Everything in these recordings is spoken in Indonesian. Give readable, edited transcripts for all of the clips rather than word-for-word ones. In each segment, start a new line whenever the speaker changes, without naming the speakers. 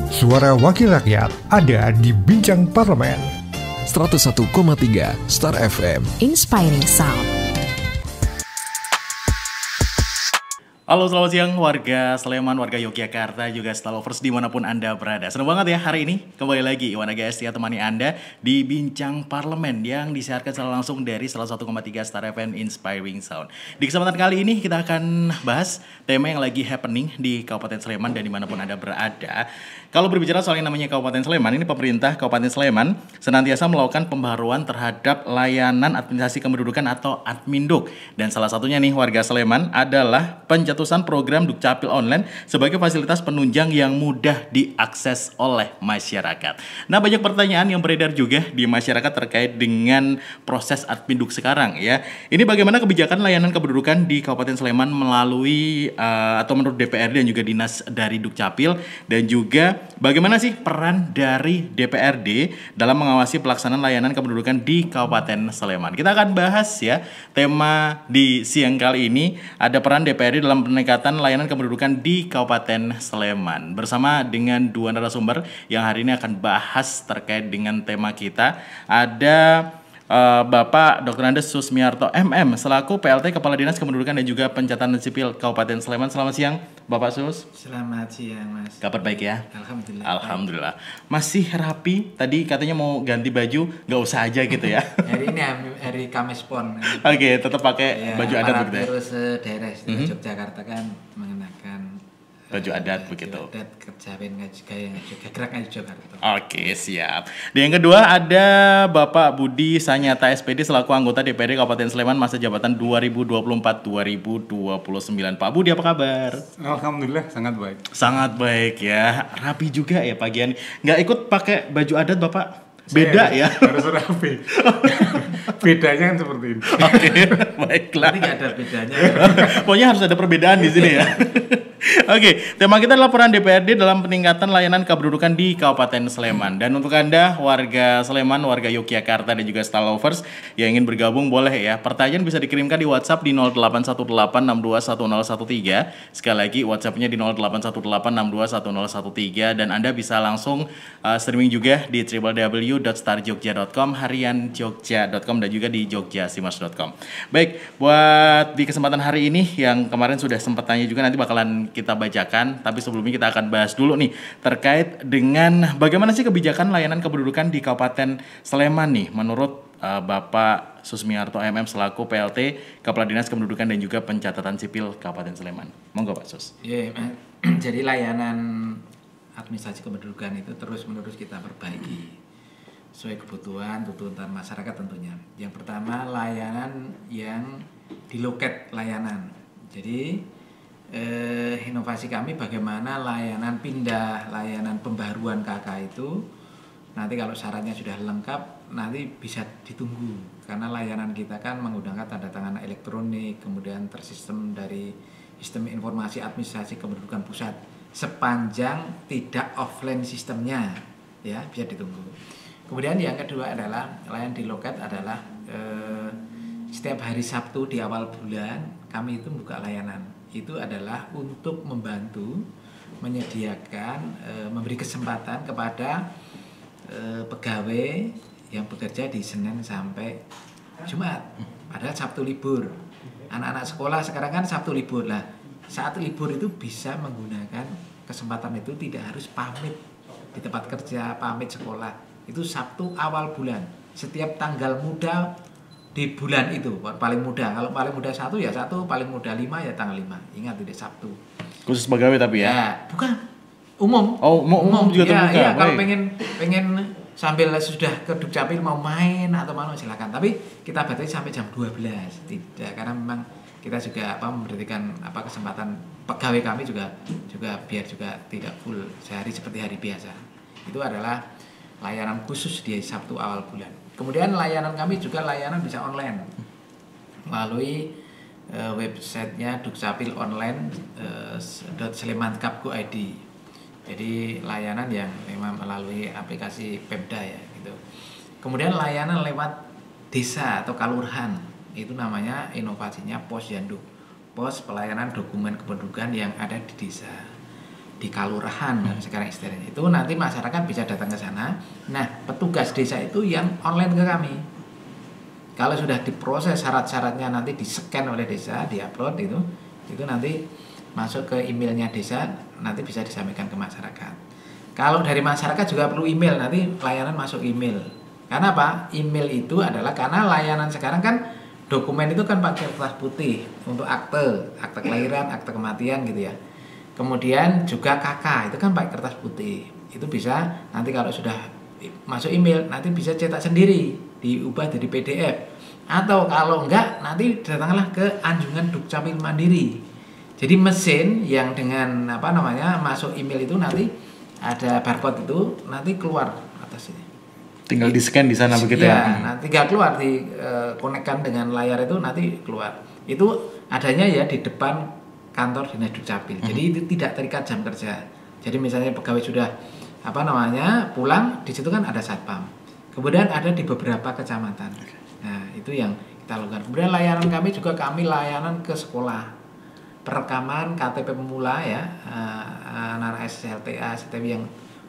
Suara Wakil Rakyat ada di Bincang Parlemen.
101,3 Star FM.
Inspiring Sound.
Halo, selamat siang warga Sleman, warga Yogyakarta, juga Stalovers dimanapun Anda berada. Senang banget ya hari ini kembali lagi Iwan Aga Estia temani Anda di Bincang Parlemen yang disiarkan secara langsung dari 101,3 Star FM Inspiring Sound. Di kesempatan kali ini kita akan bahas tema yang lagi happening di Kabupaten Sleman dan dimanapun Anda berada. Kalau berbicara soal yang namanya Kabupaten Sleman, ini pemerintah Kabupaten Sleman senantiasa melakukan pembaharuan terhadap layanan administrasi kependudukan atau Adminduk. Dan salah satunya nih warga Sleman adalah pencetusan program Dukcapil online sebagai fasilitas penunjang yang mudah diakses oleh masyarakat. Nah, banyak pertanyaan yang beredar juga di masyarakat terkait dengan proses Adminduk sekarang ya. Ini bagaimana kebijakan layanan kependudukan di Kabupaten Sleman melalui atau menurut DPRD dan juga Dinas dari Dukcapil, dan juga bagaimana sih peran dari DPRD dalam mengawasi pelaksanaan layanan kependudukan di Kabupaten Sleman. Kita akan bahas ya tema di siang kali ini, ada peran DPRD dalam peningkatan layanan kependudukan di Kabupaten Sleman. Bersama dengan dua narasumber yang hari ini akan bahas terkait dengan tema kita. Ada Bapak Dr. Andes Susmiarto MM selaku PLT Kepala Dinas Kependudukan dan juga Pencatatan Sipil Kabupaten Sleman. Selamat siang Bapak Sus.
Selamat siang Mas.
Kabar baik ya?
Alhamdulillah.
Alhamdulillah. Masih rapi. Tadi katanya mau ganti baju, nggak usah aja gitu ya?
Hari ini hari Kamis Pon.
Oke, tetap pakai baju adat begitu ya?
Terus daerah Yogyakarta kan mengenakan
baju adat begitu.
Adat kejawen gaya gerak Yogyakarta.
Oke, siap. Dan yang kedua ada Bapak Budi Sanyata SPD selaku anggota DPRD Kabupaten Sleman masa jabatan 2024-2029. Pak Budi, apa kabar?
Alhamdulillah sangat baik.
Sangat baik ya. Rapi juga ya pagian. Nggak ikut pakai baju adat Bapak? Beda ya?
Harus rapi. Bedanya kan seperti ini.
Oke, baiklah.
Tapi nggak ada bedanya.
Pokoknya harus ada perbedaan di sini ya. Oke, tema kita adalah peran DPRD dalam peningkatan layanan kependudukan di Kabupaten Sleman. Dan untuk Anda warga Sleman, warga Yogyakarta dan juga Stalovers yang ingin bergabung boleh ya. Pertanyaan bisa dikirimkan di WhatsApp di 0818621013. Sekali lagi WhatsApp-nya di 0818621013, dan Anda bisa langsung streaming juga di www.starjogja.com, harianjogja.com, dan juga di jogjasimas.com. Baik, buat di kesempatan hari ini yang kemarin sudah sempat tanya juga, nanti bakalan kita bacakan, tapi sebelumnya kita akan bahas dulu nih terkait dengan bagaimana sih kebijakan layanan kependudukan di Kabupaten Sleman nih menurut Bapak Susmiarto MM selaku PLT Kepala Dinas Kependudukan dan juga Pencatatan Sipil Kabupaten Sleman. Monggo Pak Sus.
Jadi layanan administrasi kependudukan itu terus-menerus kita perbaiki sesuai kebutuhan tuntutan masyarakat tentunya. Yang pertama, layanan yang di loket layanan. Jadi inovasi kami bagaimana layanan pindah, layanan pembaruan KK itu nanti kalau syaratnya sudah lengkap nanti bisa ditunggu, karena layanan kita kan menggunakan tanda tangan elektronik, kemudian tersistem dari sistem informasi administrasi kependudukan pusat, sepanjang tidak offline sistemnya ya bisa ditunggu. Kemudian yang kedua adalah layanan di loket adalah setiap hari Sabtu di awal bulan kami itu buka layanan. Itu adalah untuk membantu menyediakan memberi kesempatan kepada pegawai yang bekerja di Senin sampai Jumat, padahal Sabtu libur. Anak-anak sekolah sekarang kan Sabtu libur lah. Saat libur itu bisa menggunakan kesempatan itu, tidak harus pamit di tempat kerja, pamit sekolah. Itu Sabtu awal bulan, setiap tanggal muda di bulan itu paling mudah. Kalau paling mudah 1 ya 1, paling mudah 5 ya tanggal 5. Ingat tidak Sabtu.
Khusus pegawai tapi ya?
Ya, bukan. Umum.
Oh, umum juga terbuka.
Iya, kalau pengen sambil sudah ke Dukcapil mau main atau mau silakan. Tapi kita batasi sampai jam 12. Tidak, karena memang kita juga memberikan kesempatan pegawai kami juga biar juga tidak full sehari seperti hari biasa. Itu adalah layanan khusus di Sabtu awal bulan. Kemudian layanan kami juga layanan bisa online melalui websitenya Dukcapil online .sleman.kap.go.id. Jadi layanan yang memang melalui aplikasi Pemda ya gitu. Kemudian layanan lewat desa atau kalurahan, itu namanya inovasinya Posyandu, Pos Pelayanan Dokumen Kependudukan yang ada di desa. di kelurahan sekarang istilahnya itu nanti masyarakat bisa datang ke sana. Nah, petugas desa itu yang online ke kami. Kalau sudah diproses syarat-syaratnya nanti di-scan oleh desa, di-upload itu nanti masuk ke emailnya desa, nanti bisa disampaikan ke masyarakat. Kalau dari masyarakat juga perlu email, nanti layanan masuk email. Karena apa? Email itu adalah karena layanan sekarang kan dokumen itu kan pakai kertas putih untuk akte kelahiran, akte kematian gitu ya. Kemudian juga KK itu kan pakai kertas putih. Itu bisa nanti kalau sudah masuk email nanti bisa cetak sendiri, diubah jadi PDF. Atau kalau enggak nanti datanglah ke anjungan Dukcapil Mandiri. Jadi mesin yang dengan masuk email itu nanti ada barcode itu nanti keluar atas ini.
Tinggal di-scan di sana begitu ya.
Nanti tinggal keluar konekkan dengan layar itu nanti keluar. Itu adanya ya di depan kantor Dinas Dukcapil. Jadi itu tidak terikat jam kerja. Jadi misalnya pegawai sudah pulang, di situ kan ada satpam. Kemudian ada di beberapa kecamatan. Nah, itu yang kita lakukan. Kemudian layanan kami juga layanan ke sekolah. Perekaman KTP pemula ya, anak SLTA, STW yang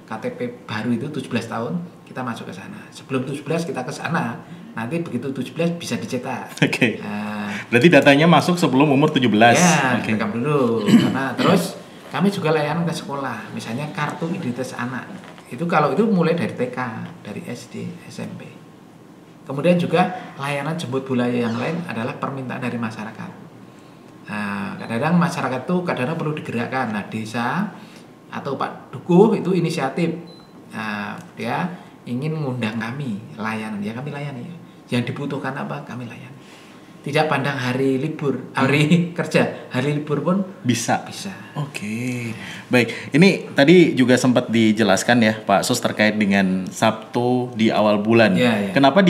KTP baru itu 17 tahun, kita masuk ke sana. Sebelum 17 kita ke sana. Nanti begitu 17 bisa dicetak.
Oke. Berarti datanya masuk sebelum umur 17.
Ya, rekam dulu. Karena terus kami juga layanan ke sekolah. Misalnya kartu identitas anak. Itu kalau itu mulai dari TK, dari SD, SMP. Kemudian juga layanan jemput bola yang lain adalah permintaan dari masyarakat. Nah, kadang-kadang masyarakat itu kadang-kadang perlu digerakkan. Nah, desa atau Pak Dukuh itu inisiatif. Nah, dia ingin mengundang kami layanan, ya kami layani. Yang dibutuhkan apa kami layani. Tidak pandang hari libur, hari kerja, hari libur pun
bisa.
Oke.
Baik, ini tadi juga sempat dijelaskan ya Pak Sus terkait dengan Sabtu di awal bulan.
Ya.
Kenapa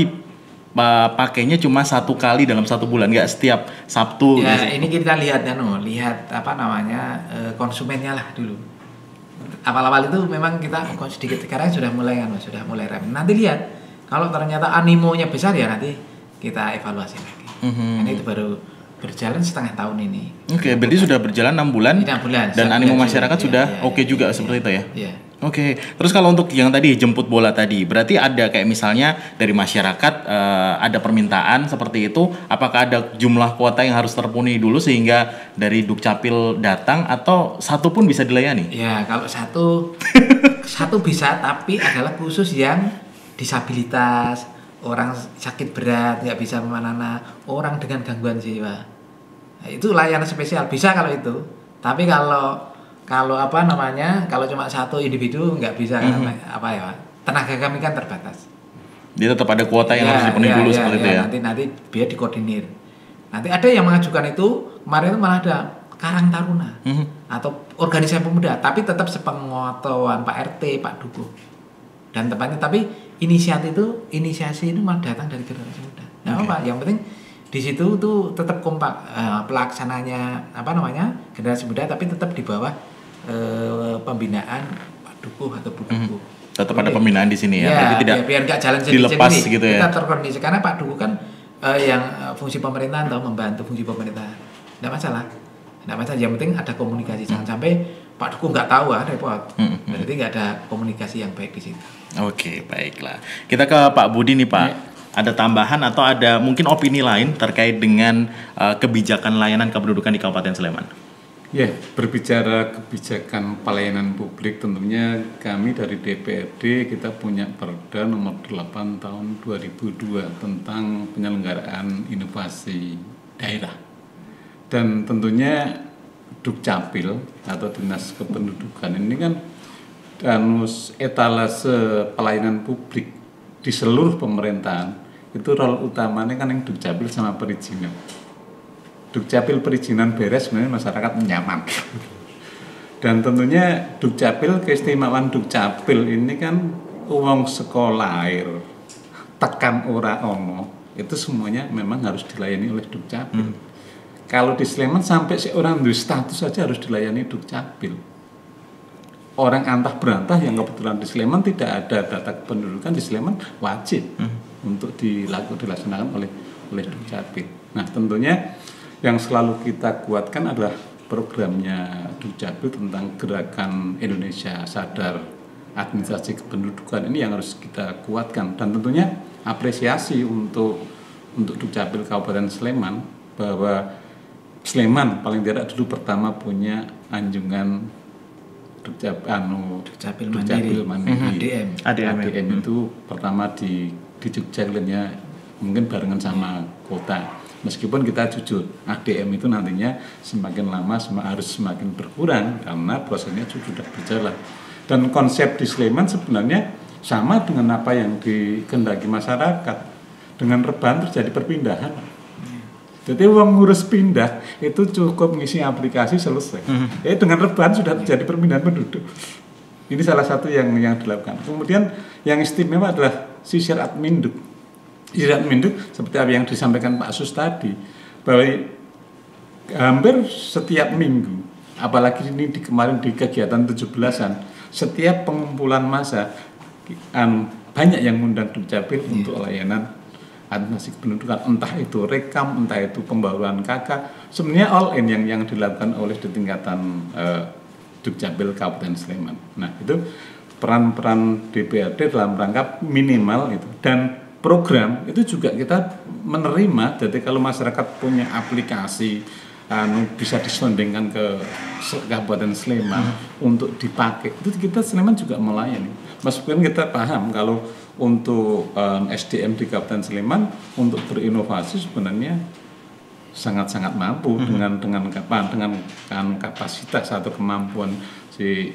pakainya cuma 1 kali dalam 1 bulan, nggak setiap Sabtu?
Ya, ini kita lihat konsumennya lah dulu. Awal-awal itu memang kita sedikit, sekarang sudah mulai rem. Nanti lihat kalau ternyata animonya besar ya nanti kita evaluasi lagi. Karena itu baru berjalan setengah tahun ini.
Oke, berarti sudah berjalan 6 bulan.
6 bulan.
Dan animo masyarakat sudah oke juga seperti itu ya.
Iya.
Oke, terus kalau untuk yang tadi jemput bola tadi, berarti ada kayak misalnya dari masyarakat ada permintaan seperti itu, apakah ada jumlah kuota yang harus terpenuhi dulu sehingga dari Dukcapil datang atau satu pun bisa dilayani?
Ya, kalau satu bisa, tapi adalah khusus yang disabilitas, orang sakit berat, nggak bisa memanana, orang dengan gangguan jiwa. Nah, itu layanan spesial bisa kalau itu. Tapi kalau kalau cuma satu individu nggak bisa karena tenaga kami kan terbatas.
Dia tetap ada kuota yang harus dipenuhi dulu seperti itu ya.
Nanti biar dikoordinir. Nanti ada yang mengajukan itu, kemarin itu malah ada Karang Taruna atau organisasi pemuda, tapi tetap sepengetahuan Pak RT, Pak Dukuh. Dan tepatnya tapi inisiasi itu malah datang dari generasi muda. Nah, yang penting di situ tuh tetap kompak pelaksananya generasi muda, tapi tetap di bawah pembinaan Pak Dukuh atau Bu Dukuh.
Tetap ada pembinaan di sini ya.
Tidak biar nggak jalan
dilepas
sendiri.
Gitu ya.
Kita terkondisi karena Pak Dukuh kan yang fungsi pemerintahan atau membantu fungsi pemerintahan. Tidak masalah. Yang penting ada komunikasi. Jangan sampai Pak Dukuh nggak tahu repot. Berarti nggak ada komunikasi yang baik di situ.
Oke, baiklah. Kita ke Pak Budi nih Pak. Ada tambahan atau ada mungkin opini lain terkait dengan kebijakan layanan kependudukan di Kabupaten Sleman?
Ya, berbicara kebijakan pelayanan publik, tentunya kami dari DPRD kita punya Perda nomor 8 tahun 2002 tentang penyelenggaraan inovasi daerah. Dan tentunya Dukcapil atau Dinas Kependudukan ini kan etalase pelayanan publik di seluruh pemerintahan, itu role utamanya kan yang Dukcapil sama perizinan. Dukcapil perizinan beres, sebenarnya masyarakat nyaman. Dan tentunya Dukcapil, keistimewaan Dukcapil ini kan uang sekolah air, tekan ora ono, itu semuanya memang harus dilayani oleh Dukcapil. Kalau di Sleman sampai seorang di status saja harus dilayani Dukcapil. Orang antah berantah yang kebetulan di Sleman tidak ada data kependudukan di Sleman wajib untuk dilaksanakan oleh Dukcapil. Nah, tentunya yang selalu kita kuatkan adalah programnya Dukcapil tentang gerakan Indonesia Sadar Administrasi Kependudukan ini yang harus kita kuatkan, dan tentunya apresiasi untuk Dukcapil Kabupaten Sleman bahwa Sleman paling tidak dulu pertama punya anjungan
Dukcapil Mandiri.
ADM itu pertama di Jogja kalinya, mungkin barengan sama kota. Meskipun kita jujur, ADM itu nantinya semakin lama harus semakin berkurang karena prosesnya sudah berjalan. Dan konsep di Sleman sebenarnya sama dengan apa yang dikehendaki masyarakat. Dengan rebahan terjadi perpindahan. Jadi uang ngurus pindah itu cukup ngisi aplikasi selesai. Dengan rebahan sudah terjadi perpindahan penduduk. Ini salah satu yang dilakukan. Kemudian yang istimewa adalah sisir adminduk. Sisir adminduk seperti apa yang disampaikan Pak Sus tadi, bahwa hampir setiap minggu, apalagi ini kemarin di kegiatan 17-an, setiap pengumpulan massa banyak yang mengundang Dukcapil untuk layanan administrasi kependudukan, entah itu rekam, entah itu pembaruan KK, sebenarnya all in yang dilakukan oleh di tingkatan Dukcapil Kabupaten Sleman. Nah, itu peran-peran DPRD dalam rangka minimal itu, dan program itu juga kita menerima. Jadi kalau masyarakat punya aplikasi bisa disondingkan ke Kabupaten Sleman untuk dipakai, itu kita Sleman juga melayani. Meskipun kita paham kalau untuk SDM di Kabupaten Sleman untuk berinovasi sebenarnya sangat-sangat mampu dengan kapasitas atau kemampuan si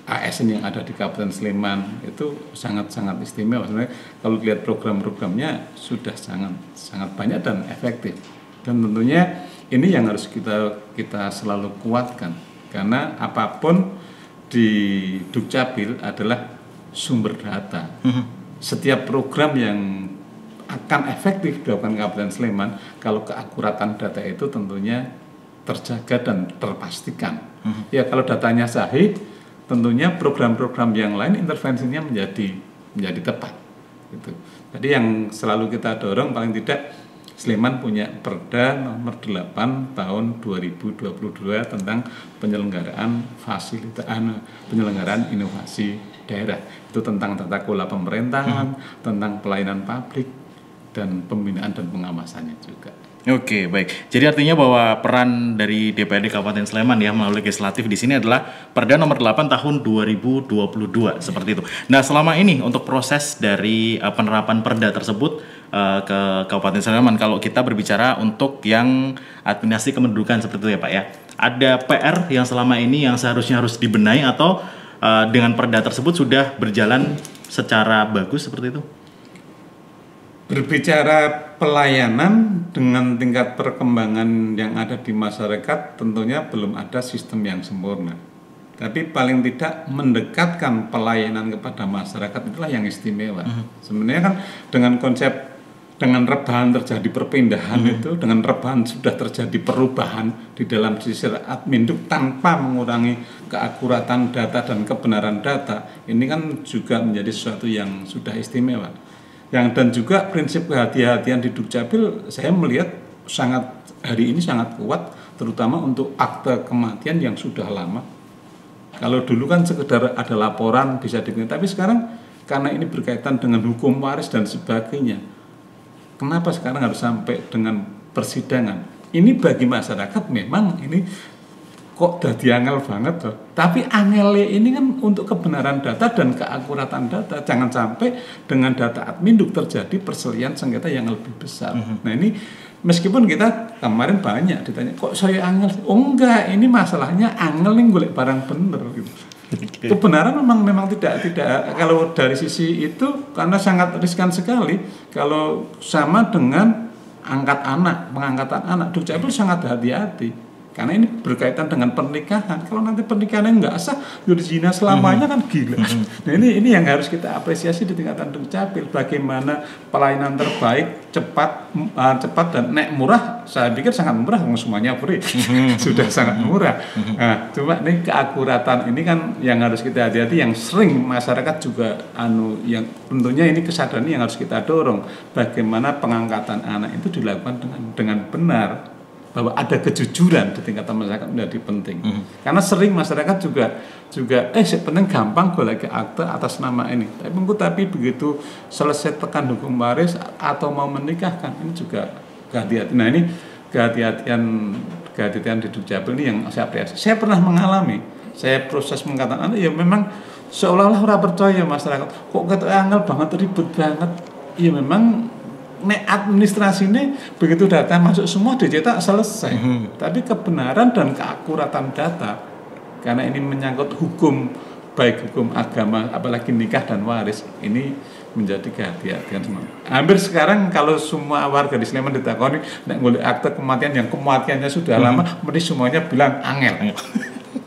ASN yang ada di Kabupaten Sleman itu sangat-sangat istimewa. Sebenarnya kalau lihat program-programnya sudah sangat banyak dan efektif. Dan tentunya ini yang harus kita selalu kuatkan, karena apapun di Dukcapil adalah sumber data. Setiap program yang akan efektif dilakukan Kabupaten Sleman kalau keakuratan data itu tentunya terjaga dan terpastikan. Ya, kalau datanya sahih, tentunya program-program yang lain intervensinya menjadi tepat. Gitu. Jadi yang selalu kita dorong, paling tidak Sleman punya Perda nomor 8 tahun 2022 tentang penyelenggaraan penyelenggaraan inovasi daerah. Itu tentang tata kelola pemerintahan, tentang pelayanan publik, dan pembinaan dan pengawasannya juga.
Oke, baik. Jadi artinya bahwa peran dari DPRD Kabupaten Sleman ya melalui legislatif di sini adalah Perda nomor 8 tahun 2022 seperti itu. Nah, selama ini untuk proses dari penerapan Perda tersebut ke Kabupaten Sleman, kalau kita berbicara untuk yang administrasi kependudukan seperti itu ya Pak ya, ada PR yang selama ini yang seharusnya harus dibenahi atau dengan Perda tersebut sudah berjalan secara bagus seperti itu?
Berbicara pelayanan dengan tingkat perkembangan yang ada di masyarakat, tentunya belum ada sistem yang sempurna. Tapi paling tidak mendekatkan pelayanan kepada masyarakat itulah yang istimewa. Sebenarnya kan dengan konsep, dengan rebahan terjadi perpindahan itu, dengan rebahan sudah terjadi perubahan di dalam sisir adminduk tanpa mengurangi keakuratan data dan kebenaran data. Ini kan juga menjadi sesuatu yang sudah istimewa. Dan juga prinsip kehati-hatian di Dukcapil saya melihat hari ini sangat kuat, terutama untuk akte kematian yang sudah lama. Kalau dulu kan sekedar ada laporan bisa dikenal, tapi sekarang karena ini berkaitan dengan hukum waris dan sebagainya, kenapa sekarang harus sampai dengan persidangan? Ini bagi masyarakat memang ini kok dadi angel banget loh. Tapi angel ini kan untuk kebenaran data dan keakuratan data. Jangan sampai dengan data adminduk terjadi perselisihan sengketa yang lebih besar. Nah ini meskipun kita kemarin banyak ditanya, kok saya angel? Oh enggak, ini masalahnya angel nih golek barang bener gitu. Kebenaran memang tidak kalau dari sisi itu karena sangat riskan sekali kalau sama dengan pengangkatan anak. Dukcapil sangat hati-hati. Karena ini berkaitan dengan pernikahan. Kalau nanti pernikahannya nggak sah, zina selamanya kan gila. Nah ini yang harus kita apresiasi di tingkatan Dukcapil. Bagaimana pelayanan terbaik, cepat dan nek murah. Saya pikir sangat murah, semuanya free. Sudah sangat murah. Nah, cuma ini keakuratan ini kan yang harus kita hati-hati. Yang sering masyarakat juga yang tentunya ini kesadaran yang harus kita dorong. Bagaimana pengangkatan anak itu dilakukan dengan benar. bahwa ada kejujuran di tingkatan masyarakat menjadi penting. Karena sering masyarakat juga penting gampang golek akte atas nama ini. Tapi begitu selesai tekan hukum waris atau mau menikahkan, ini juga kehati-hatian. Nah, ini kehati-hatian di Dukcapil ini yang saya apresiasi. Saya pernah mengalami, saya proses mengatakan ya memang seolah-olah ora percaya masyarakat. Kok angel banget, ribet banget. Ya memang administrasi ini begitu data masuk semua dicetak selesai. Tapi kebenaran dan keakuratan data, karena ini menyangkut hukum, baik hukum agama, apalagi nikah dan waris, ini menjadi kehati-hatian semua. Hampir sekarang kalau semua warga di Sleman ditakoni nek golek akte kematian yang kematiannya sudah lama, mesti semuanya bilang angel.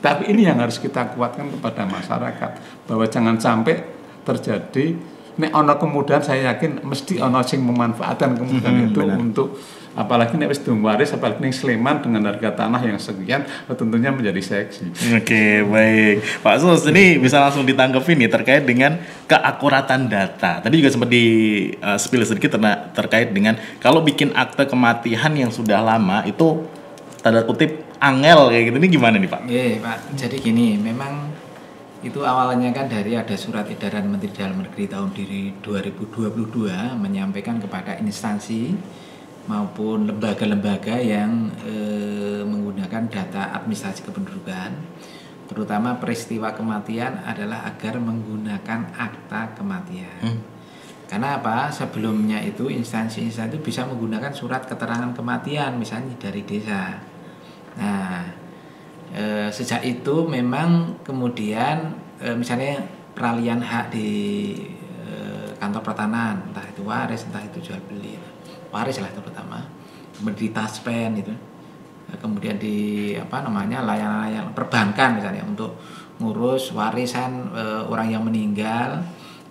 Tapi ini yang harus kita kuatkan kepada masyarakat, bahwa jangan sampai terjadi nek ono kemudahan. Saya yakin mesti ono sing memanfaatkan kemudahan itu untuk, apalagi nek wis waris, apalagi ning Sleman dengan harga tanah yang sekian, tentunya menjadi seksi.
Oke, baik. Pak Sus, ini bisa langsung ditanggapi nih terkait dengan keakuratan data. Tadi juga sempat di spill sedikit terkait dengan kalau bikin akte kematian yang sudah lama itu tanda kutip angel kayak gitu. Ini gimana nih, Pak?
Pak. Jadi gini, memang itu awalnya kan dari ada surat edaran Menteri Dalam Negeri tahun 2022 menyampaikan kepada instansi maupun lembaga-lembaga yang menggunakan data administrasi kependudukan, terutama peristiwa kematian adalah agar menggunakan akta kematian. Karena apa? Sebelumnya itu instansi-instansi itu bisa menggunakan surat keterangan kematian misalnya dari desa. Nah, sejak itu memang kemudian misalnya peralihan hak di kantor pertanahan, entah itu waris, entah itu jual beli, waris lah terutama, kemudian di taspen itu, kemudian di layanan perbankan misalnya untuk ngurus warisan orang yang meninggal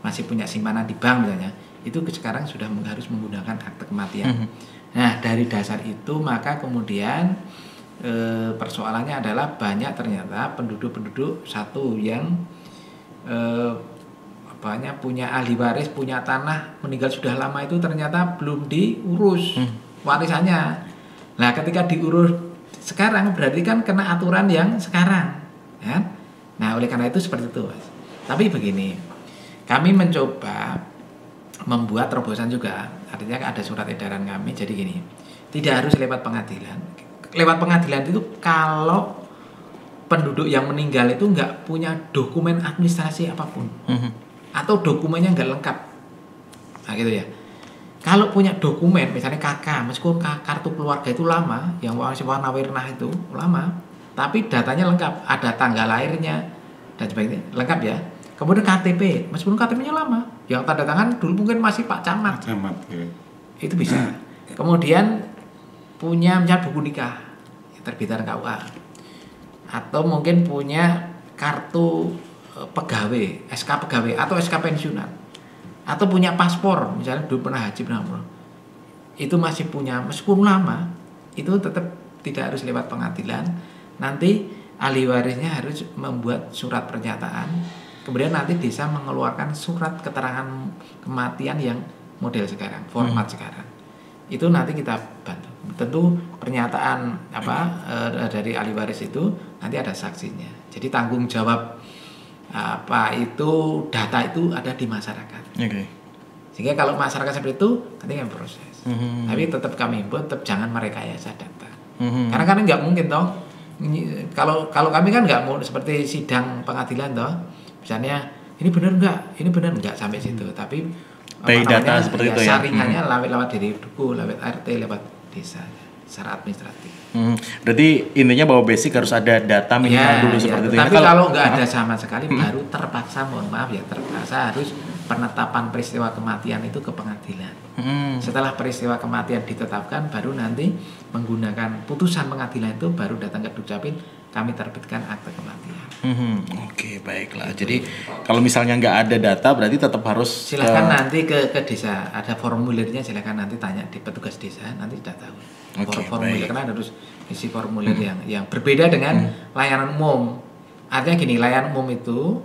masih punya simpanan di bank misalnya, itu sekarang sudah harus menggunakan akte kematian. Nah, dari dasar itu maka kemudian persoalannya adalah banyak ternyata penduduk satu yang punya ahli waris, punya tanah, meninggal sudah lama itu ternyata belum diurus warisannya. Nah, ketika diurus sekarang berarti kan kena aturan yang sekarang, ya. Nah, oleh karena itu seperti itu, Mas. Tapi begini, kami mencoba membuat terobosan juga, artinya ada surat edaran kami. Jadi gini, tidak harus lewat pengadilan. Lewat pengadilan itu kalau penduduk yang meninggal itu nggak punya dokumen administrasi apapun, atau dokumennya nggak lengkap, nah gitu ya. Kalau punya dokumen, misalnya KK, meskipun kartu keluarga itu lama, yang warna-warna itu lama, tapi datanya lengkap, ada tanggal lahirnya dan sebagainya, lengkap ya. Kemudian KTP, meskipun KTP-nya lama, yang tanda tangan dulu mungkin masih Pak Camat, ya. Itu bisa. Kemudian punya misalnya buku nikah terbitan KUA, atau mungkin punya kartu pegawai, SK pegawai atau SK pensiunan, atau punya paspor misalnya dulu pernah haji, pernah umroh, itu masih punya, meskipun lama, itu tetap tidak harus lewat pengadilan. Nanti ahli warisnya harus membuat surat pernyataan, kemudian nanti desa mengeluarkan surat keterangan kematian yang model sekarang, format sekarang. Itu nanti kita bantu. Tentu pernyataan dari ahli waris itu nanti ada saksinya. Jadi tanggung jawab itu data itu ada di masyarakat. Sehingga kalau masyarakat seperti itu nanti kan proses. Tapi tetap kami himbau, tetap jangan merekayasa data. Karena kan nggak mungkin toh. Kalau kami kan nggak mau seperti sidang pengadilan toh. Misalnya ini benar nggak sampai situ. Tapi
data seperti itu ya.
Saringannya lewat dari duku, lewat RT, lewat desa secara administratif.
Berarti intinya bahwa basic harus ada data minimal dulu seperti itu.
Tapi kalau nggak ada sama sekali baru terpaksa, terpaksa harus penetapan peristiwa kematian itu ke pengadilan. Setelah peristiwa kematian ditetapkan, baru nanti menggunakan putusan pengadilan itu baru datang ke Dukcapil, kami terbitkan akte kematian.
Oke, baiklah. Jadi kalau misalnya nggak ada data, berarti tetap harus
silakan nanti ke desa, ada formulirnya, silakan nanti tanya di petugas desa, nanti sudah tahu. Formulir karena harus isi formulir yang berbeda dengan layanan umum. Artinya gini, layanan umum itu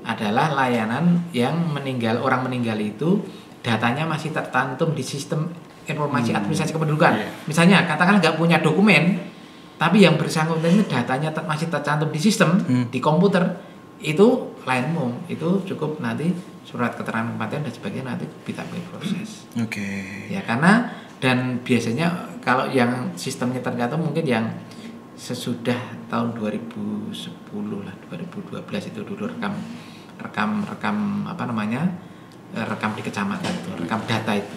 adalah layanan yang orang meninggal itu datanya masih tercantum di sistem informasi administrasi kependudukan. Misalnya katakanlah nggak punya dokumen, tapi yang bersangkutan itu datanya masih tercantum di sistem, di komputer, itu lain umum, itu cukup nanti surat keterangan kematian dan sebagainya nanti bisa proses. Ya karena dan biasanya kalau yang sistemnya tercantum mungkin yang sesudah tahun 2010 lah, 2012 itu dulu rekam rekam di kecamatan itu, rekam data itu.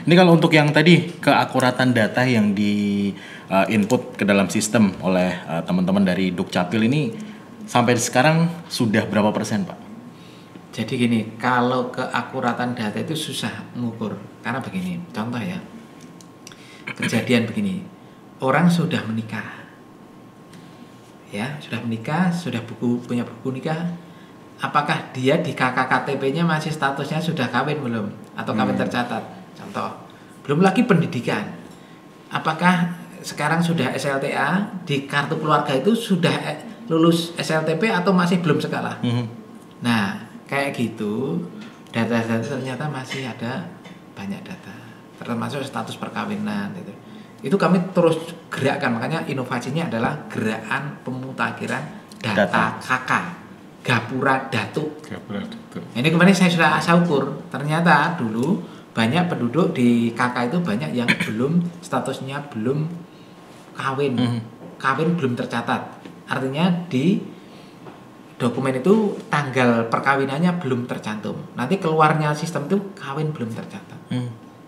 Ini kalau untuk yang tadi keakuratan data yang di input ke dalam sistem oleh teman-teman dari Dukcapil ini sampai sekarang sudah berapa persen, Pak?
Jadi gini, kalau keakuratan data itu susah mengukur karena begini, contoh ya, kejadian begini, orang sudah menikah, sudah punya buku nikah. Apakah dia di KKKTP-nya masih statusnya sudah kawin belum? Atau kawin tercatat? Contoh. Belum lagi pendidikan. Apakah sekarang sudah SLTA, di kartu keluarga itu sudah lulus SLTP atau masih belum sekolah? Nah, kayak gitu, data-data ternyata masih ada banyak data. Termasuk status perkawinan gitu. Itu kami terus gerakkan, makanya inovasinya adalah gerakan pemutakhiran data KK. Gapura Datuk. Ini kemarin saya ukur, ternyata dulu banyak penduduk di KK itu banyak yang belum statusnya belum kawin, kawin belum tercatat. Artinya di dokumen itu tanggal perkawinannya belum tercantum. Nanti keluarnya sistem itu kawin belum tercatat.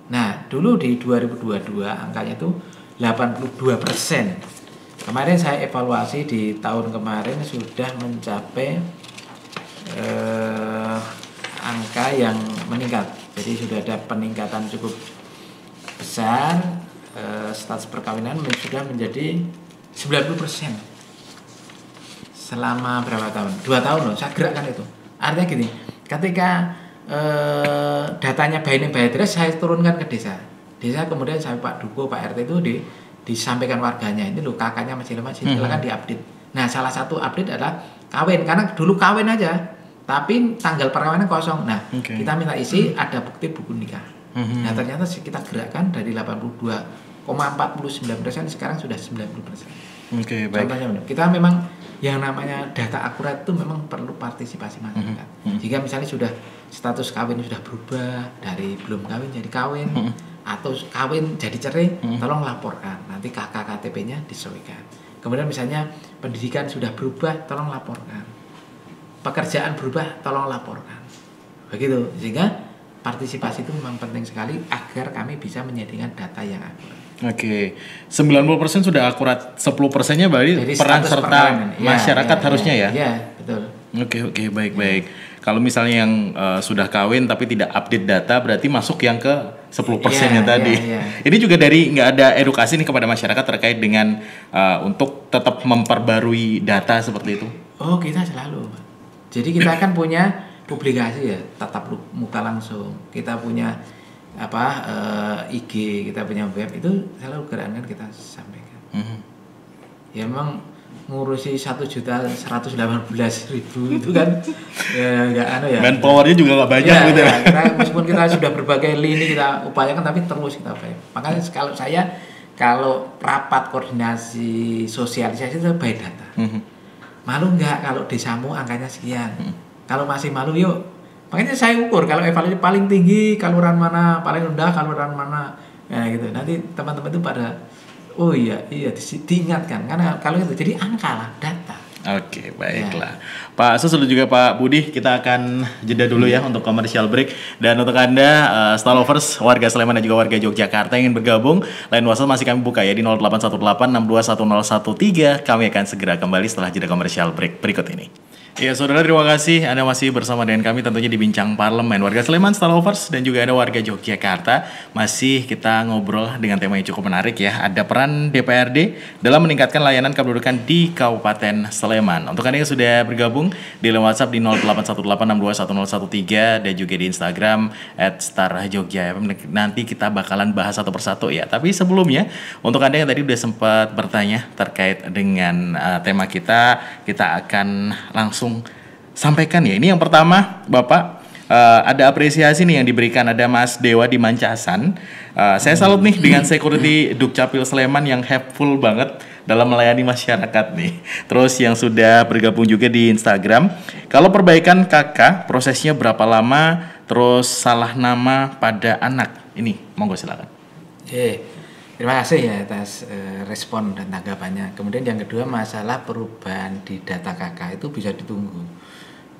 Nah dulu di 2022 angkanya itu 82%. Kemarin saya evaluasi di tahun kemarin sudah mencapai angka yang meningkat. Jadi sudah ada peningkatan cukup besar, status perkawinan sudah menjadi 90%. Selama berapa tahun? 2 tahun loh, saya gerakkan itu. Artinya gini, ketika datanya by name by address saya turunkan ke desa. Desa kemudian saya Pak Duko, Pak RT itu disampaikan warganya, ini loh kakaknya masih lemah, silakan diupdate. Nah salah satu update adalah kawin, karena dulu kawin aja tapi tanggal perkawinan kosong. Nah kita minta isi ada bukti buku nikah. Nah ternyata kita gerakkan dari 82,49% sekarang sudah 90%.
Baik.
Contohnya kita memang yang namanya data akurat itu memang perlu partisipasi masyarakat. Jika misalnya sudah status kawin sudah berubah dari belum kawin jadi kawin, atau kawin jadi cerai, tolong laporkan. Nanti KKKTP-nya disesuaikan. Kemudian misalnya pendidikan sudah berubah, tolong laporkan. Pekerjaan berubah, tolong laporkan. Begitu. Sehingga partisipasi itu memang penting sekali agar kami bisa menyediakan data yang akurat.
90% sudah akurat, 10%-nya berarti
jadi
peran serta masyarakat harusnya ya?
Iya, betul.
Oke, baik. Kalau misalnya yang sudah kawin tapi tidak update data, berarti masuk yang ke 10%-nya tadi. Ini juga dari nggak ada edukasi nih kepada masyarakat terkait dengan untuk tetap memperbarui data seperti itu?
Oh, kita selalu. Jadi kita kan punya publikasi ya, tatap muka langsung. Kita punya IG, kita punya web, itu selalu gerakan kita sampaikan. Ya memang ngurusi 1.118.000 itu kan nggak ya.
Manpowernya juga nggak banyak gitu ya.
Meskipun kita sudah berbagai lini kita upayakan, tapi terus kita upayakan. Makanya kalau rapat koordinasi sosialisasi itu by data. Malu nggak kalau desamu angkanya sekian? Kalau masih malu yuk. Makanya saya ukur kalau evaluasi paling tinggi kelurahan mana, paling rendah kelurahan mana, ya gitu. Nanti teman-teman itu pada diingatkan karena kalau itu jadi angka lah, data.
Oke, baiklah. Ya. Pak Susul juga Pak Budi, kita akan jeda dulu ya untuk commercial break. Dan untuk Anda Star Lovers, warga Sleman dan juga warga Yogyakarta yang ingin bergabung, line WhatsApp masih kami buka ya di 0818621013. Kami akan segera kembali setelah jeda commercial break berikut ini. Ya saudara, terima kasih Anda masih bersama dengan kami tentunya di Bincang Parlemen. Warga Sleman, Star Lovers, dan juga ada warga Yogyakarta. Masih kita ngobrol dengan tema yang cukup menarik ya. Ada peran DPRD dalam meningkatkan layanan kependudukan di Kabupaten Sleman. Untuk Anda yang sudah bergabung di line WhatsApp di 0818621013 dan juga di Instagram @starjogja. Nanti kita bakalan bahas satu persatu ya. Tapi sebelumnya, untuk Anda yang tadi sudah sempat bertanya terkait dengan tema kita akan langsung sampaikan ya. Ini yang pertama, Bapak, ada apresiasi nih yang diberikan, ada Mas Dewa di Mancasan. Saya salut nih dengan security Dukcapil Sleman yang helpful banget dalam melayani masyarakat nih. Terus yang sudah bergabung juga di Instagram, kalau perbaikan KK prosesnya berapa lama? Terus salah nama pada anak ini, monggo silakan.
Terima kasih ya atas respon dan tanggapannya. Kemudian yang kedua, masalah perubahan di data KK itu bisa ditunggu.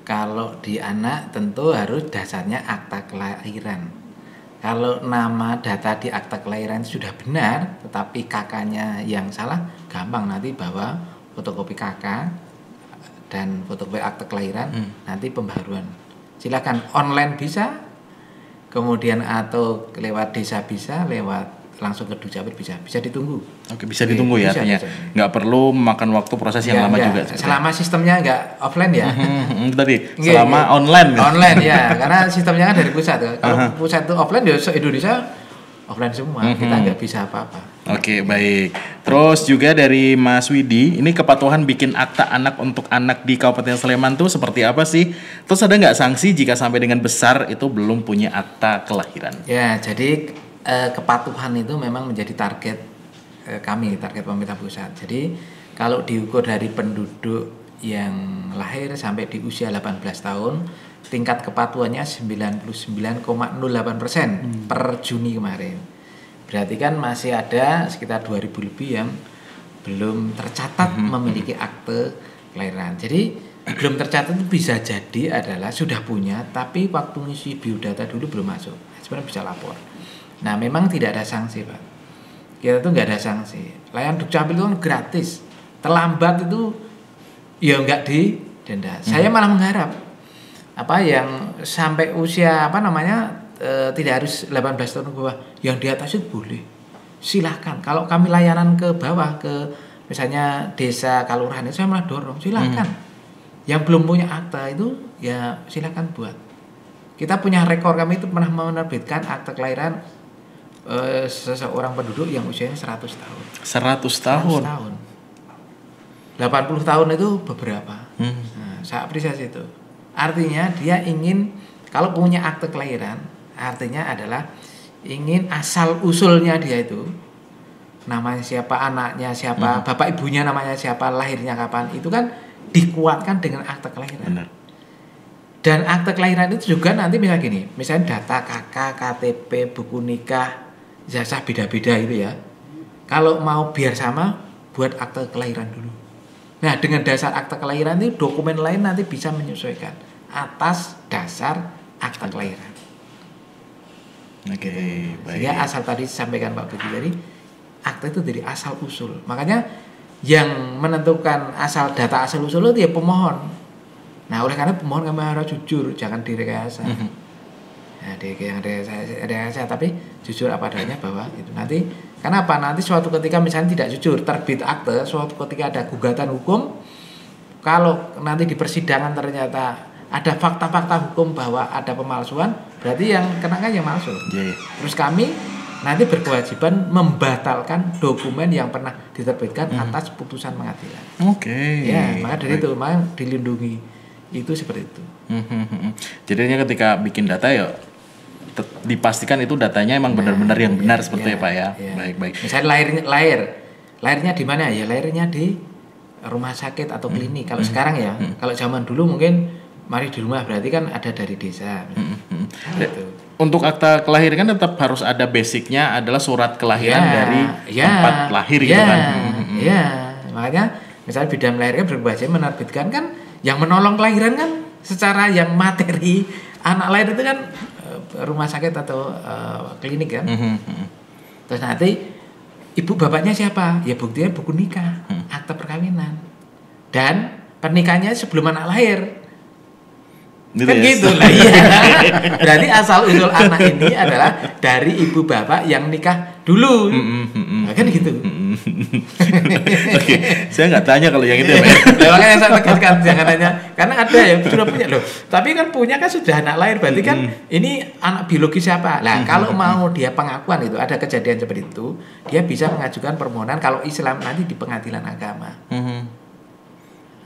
Kalau di anak tentu harus dasarnya akta kelahiran. Kalau nama data di akta kelahiran sudah benar, tetapi KK-nya yang salah, gampang nanti bawa fotokopi KK dan fotokopi akta kelahiran, nanti pembaruan. Silakan online bisa, kemudian atau lewat desa bisa, lewat langsung ke Dukcapil bisa ditunggu.
Oke, bisa ditunggu ya, artinya nggak perlu memakan waktu proses yang lama juga.
Selama sistemnya nggak offline ya.
Tadi selama online.
Online ya, karena sistemnya kan dari pusat. Kalau pusat itu offline ya Indonesia offline semua, kita nggak bisa apa-apa.
Oke, baik. Terus juga dari Mas Widi, ini kepatuhan bikin akta anak untuk anak di Kabupaten Sleman tuh seperti apa sih? Terus ada nggak sanksi jika sampai dengan besar itu belum punya akta kelahiran?
Ya, jadi kepatuhan itu memang menjadi target kami, target pemerintah pusat. Jadi kalau diukur dari penduduk yang lahir sampai di usia 18 tahun, tingkat kepatuhannya 99,08% per Juni kemarin. Berarti kan masih ada sekitar 2.000 lebih yang belum tercatat memiliki akte kelahiran. Jadi belum tercatat itu bisa jadi adalah sudah punya, tapi waktu ngisi biodata dulu belum masuk. Sebenarnya bisa lapor. Nah, memang tidak ada sanksi, Pak. Kita tuh nggak ada sanksi. Layanan Dukcapil itu kan gratis. Terlambat itu ya nggak didenda. Saya malah mengharap yang sampai usia tidak harus 18 tahun ke bawah, yang di atas itu boleh. Silahkan. Kalau kami layanan ke bawah, ke misalnya desa kelurahan itu, saya malah dorong. Silahkan. Yang belum punya akta itu ya silahkan buat. Kita punya rekor, kami itu pernah menerbitkan akta kelahiran seseorang penduduk yang usianya 100 tahun.
100 tahun.
80 tahun itu beberapa. Nah, saya apresiasi itu. Artinya dia ingin, kalau punya akte kelahiran, artinya adalah ingin asal usulnya dia itu, namanya siapa, anaknya siapa, bapak ibunya namanya siapa, lahirnya kapan, itu kan dikuatkan dengan akte kelahiran. Benar. Dan akte kelahiran itu juga nanti misalnya data KK, KTP, buku nikah, ijazah beda-beda itu ya. Kalau mau biar sama, buat akte kelahiran dulu. Nah, dengan dasar akte kelahiran itu dokumen lain nanti bisa menyesuaikan atas dasar akte kelahiran.
Oke, baik.
Ya, asal tadi disampaikan Pak Budi tadi, akte itu dari asal usul. Makanya yang menentukan data asal usul itu ya pemohon. Nah, oleh karena pemohon kami harus jujur, jangan direkayasa. Nah, direkayasa, tapi jujur apa adanya bahwa itu nanti. Kenapa? Nanti suatu ketika misalnya tidak jujur, terbit akte, suatu ketika ada gugatan hukum, kalau nanti di persidangan ternyata ada fakta-fakta hukum bahwa ada pemalsuan, berarti yang kena kan yang palsu. Terus kami nanti berkewajiban membatalkan dokumen yang pernah diterbitkan atas putusan pengadilan.
Oke.
Ya, maka dari itu memang dilindungi. Itu seperti itu.
Jadinya ketika bikin data ya dipastikan itu datanya emang benar-benar yang benar seperti ya Pak ya. Baik.
Misalnya lahirnya di mana ya? Lahirnya di rumah sakit atau klinik. Kalau sekarang ya, kalau zaman dulu mungkin mari di rumah, berarti kan ada dari desa. Gitu.
Untuk akta kelahiran kan tetap harus ada basicnya adalah surat kelahiran dari tempat lahir gitu kan.
Makanya misalnya bidan melahirkan berkewajiban menerbitkan kan, yang menolong kelahiran kan secara yang materi anak lahir itu kan rumah sakit atau klinik kan. Terus nanti ibu bapaknya siapa? Ya buktinya buku nikah, akta perkawinan, dan pernikahannya sebelum anak lahir. Gitu kan ya? Gitu lah iya. Berarti asal usul anak ini adalah dari ibu bapak yang nikah dulu. Kan gitu.
Oke, saya nggak tanya kalau yang itu ya Pak.
Makanya saya tegaskan jangan tanya, karena ada yang sudah punya loh. Tapi kan punya kan sudah anak lahir, berarti kan ini anak biologis siapa? Nah, kalau mau dia pengakuan itu ada kejadian seperti itu, dia bisa mengajukan permohonan kalau Islam nanti di pengadilan agama.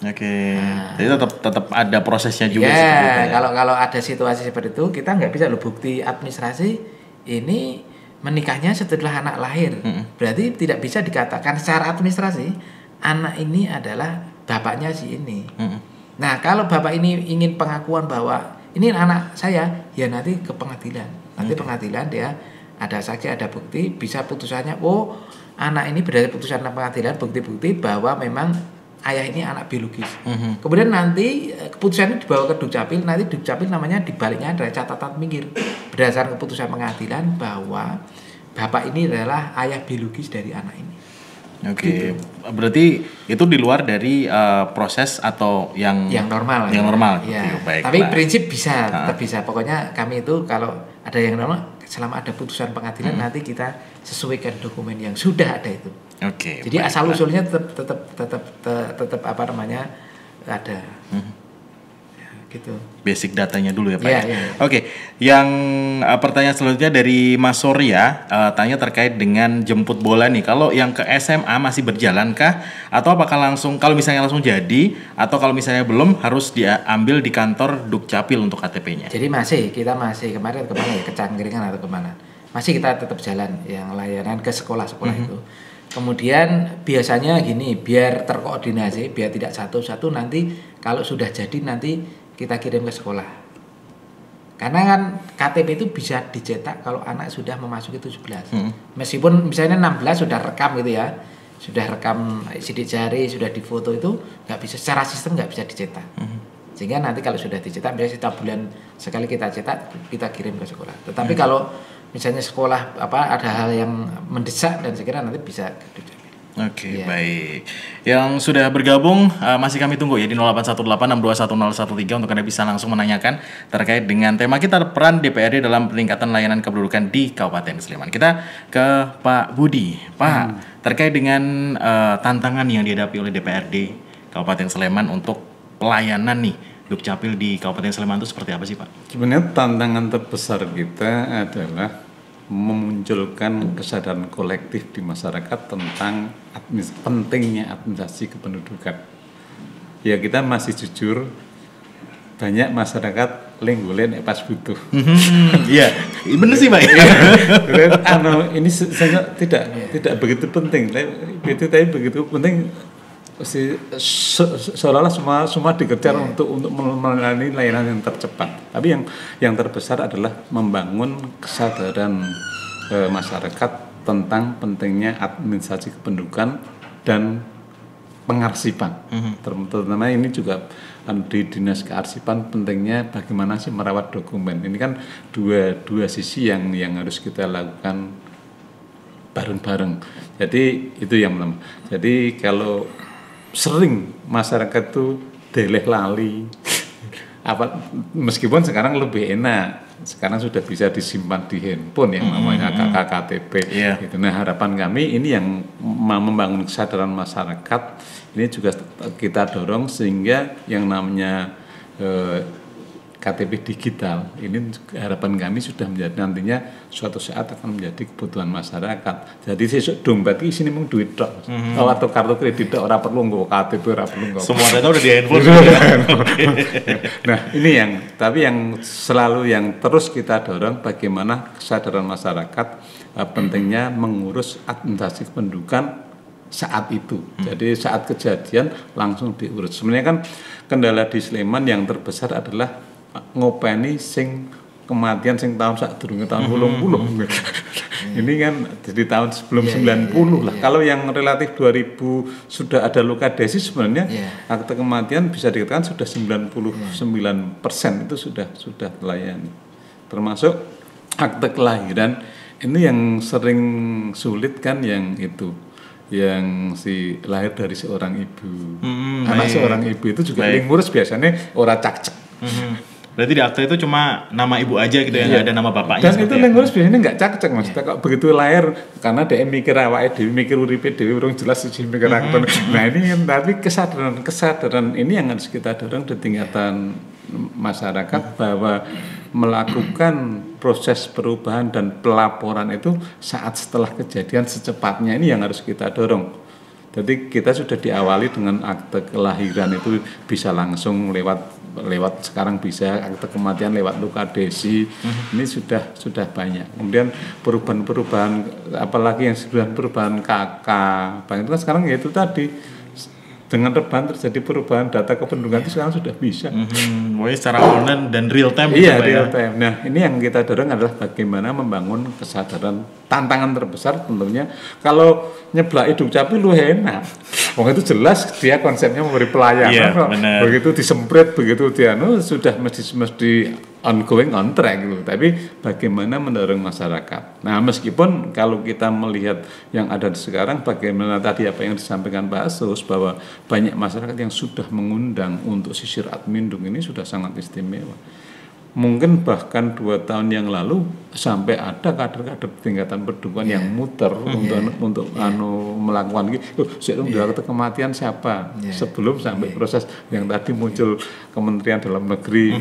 Oke. Jadi tetap ada prosesnya juga seperti itu.
Ya, kalau ada situasi seperti itu, kita nggak bisa loh bukti administrasi ini menikahnya setelah anak lahir. Berarti tidak bisa dikatakan secara administrasi anak ini adalah bapaknya si ini. Nah, kalau bapak ini ingin pengakuan bahwa ini anak saya, ya nanti ke pengadilan. Nanti pengadilan dia ada saksi, ada bukti, bisa putusannya, oh anak ini berdasarkan putusan pengadilan, bukti-bukti bahwa memang ayah ini anak biologis. Kemudian nanti keputusannya dibawa ke Dukcapil, nanti Dukcapil namanya dibaliknya ada catatan pinggir berdasarkan keputusan pengadilan bahwa bapak ini adalah ayah biologis dari anak ini.
Oke, berarti itu di luar dari proses atau yang
normal.
Yang normal.
Ya.
Gitu. Baik,
Tapi prinsip bisa, tetap bisa. Pokoknya kami itu kalau ada yang normal, selama ada putusan pengadilan nanti kita sesuaikan dokumen yang sudah ada itu.
Oke.
Jadi asal usulnya tetap apa namanya ada. Gitu.
Basic datanya dulu ya Pak.
Iya,
Ya.
iya.
Oke, yang pertanyaan selanjutnya dari Mas Surya, tanya terkait dengan jemput bola nih. Kalau yang ke SMA masih berjalankah? Atau apakah langsung, kalau misalnya langsung jadi, atau kalau misalnya belum harus diambil di kantor Dukcapil untuk KTP-nya?
Jadi kita masih kemarin kemana ya, ke Cangkringan atau kemana? Masih kita tetap jalan yang layanan ke sekolah-sekolah itu. Kemudian biasanya gini, biar terkoordinasi, biar tidak satu-satu, nanti kalau sudah jadi nanti kita kirim ke sekolah. Karena kan KTP itu bisa dicetak kalau anak sudah memasuki 17. Meskipun misalnya 16 sudah rekam gitu ya. Sudah rekam sidik jari, sudah difoto itu nggak bisa, secara sistem nggak bisa dicetak. Sehingga nanti kalau sudah dicetak, biasanya setiap bulan sekali kita cetak, kita kirim ke sekolah. Tetapi kalau misalnya sekolah ada hal yang mendesak dan segera nanti bisa ke Dukcapil.
Oke, baik. Yang sudah bergabung masih kami tunggu ya di 0818621013 untuk Anda bisa langsung menanyakan terkait dengan tema kita, peran DPRD dalam peningkatan layanan kependudukan di Kabupaten Sleman. Kita ke Pak Budi. Pak, terkait dengan tantangan yang dihadapi oleh DPRD Kabupaten Sleman untuk pelayanan nih Dukcapil di Kabupaten Sleman itu seperti apa sih Pak?
Sebenarnya tantangan terbesar kita adalah memunculkan kesadaran kolektif di masyarakat tentang pentingnya administrasi kependudukan. Ya kita masih jujur, banyak masyarakat lenggolek pas butuh.
Iya, benar sih Pak.
Ini saya tidak begitu penting, tapi begitu penting. Seolah-olah semua dikejar untuk melayani layanan yang tercepat. Tapi yang terbesar adalah membangun kesadaran masyarakat tentang pentingnya administrasi kependudukan dan pengarsipan. Terutama ini juga di Dinas Kearsipan pentingnya bagaimana sih merawat dokumen. Ini kan dua sisi yang harus kita lakukan bareng-bareng. Jadi itu yang pertama. Jadi kalau sering masyarakat tuh deleh lali meskipun sekarang lebih enak, sekarang sudah bisa disimpan di handphone yang namanya KKTP. Gitu. Nah harapan kami ini yang membangun kesadaran masyarakat ini juga kita dorong sehingga yang namanya KTP digital ini harapan kami sudah menjadi nantinya suatu saat akan menjadi kebutuhan masyarakat. Jadi sesuk dompet iki isine mung duit tok. Atau kartu kredit tok ora perlu nggo KTP, ora perlu nggo.
Semua data udah di handphone.
Nah, ini yang selalu yang terus kita dorong bagaimana kesadaran masyarakat pentingnya mengurus administrasi kependudukan saat itu. Jadi saat kejadian langsung diurus. Sebenarnya kan kendala di Sleman yang terbesar adalah ngopeni sing kematian sing tahun sadurunge tahun 80. Ini kan jadi tahun sebelum 90 lah. Kalau yang relatif 2000 sudah ada luka desi sebenarnya akte kematian bisa dikatakan sudah 99% itu sudah terlayani. Termasuk akte kelahiran ini yang sering sulit kan yang itu yang lahir dari seorang ibu. Anak seorang ibu itu juga yang ngurus biasanya ora cak-cak.
Berarti di akte itu cuma nama ibu aja gitu ya, nggak ada nama bapaknya.
Dan itu yang ngurus biasanya nggak cak-cak maksudnya kok begitu lahir karena dia mikir awake dhewe, mikir uripe dhewe urung jelas sih mikir akte. Nah ini kan tapi kesadaran ini yang harus kita dorong di tingkatan masyarakat bahwa melakukan proses perubahan dan pelaporan itu saat setelah kejadian secepatnya ini yang harus kita dorong. Jadi kita sudah diawali dengan akte kelahiran itu bisa langsung lewat sekarang bisa akte kematian lewat Lukadesi. Ini sudah banyak. Kemudian perubahan apalagi yang sudah perubahan KK. Bang itu kan sekarang ya itu tadi dengan rebahan terjadi perubahan data kependudukan itu sekarang sudah bisa.
Secara online dan real time.
Iya, real time. Nah, ini yang kita dorong adalah bagaimana membangun kesadaran. Tantangan terbesar tentunya kalau nyeblak Dukcapil lu enak. Wong itu jelas dia konsepnya memberi pelayanan.
Iya,
begitu disemprit, begitu dia sudah mesti ongoing on track gitu. Tapi bagaimana mendorong masyarakat. Nah, meskipun kalau kita melihat yang ada sekarang bagaimana tadi apa yang disampaikan Pak Asus bahwa banyak masyarakat yang sudah mengundang untuk sisir Adminduk ini sudah sangat istimewa. Mungkin bahkan 2 tahun yang lalu sampai ada kader-kader tingkatan pendudukan yang muter untuk melakukan gitu. Akte kematian siapa? Sebelum sampai proses yang tadi muncul Kementerian Dalam Negeri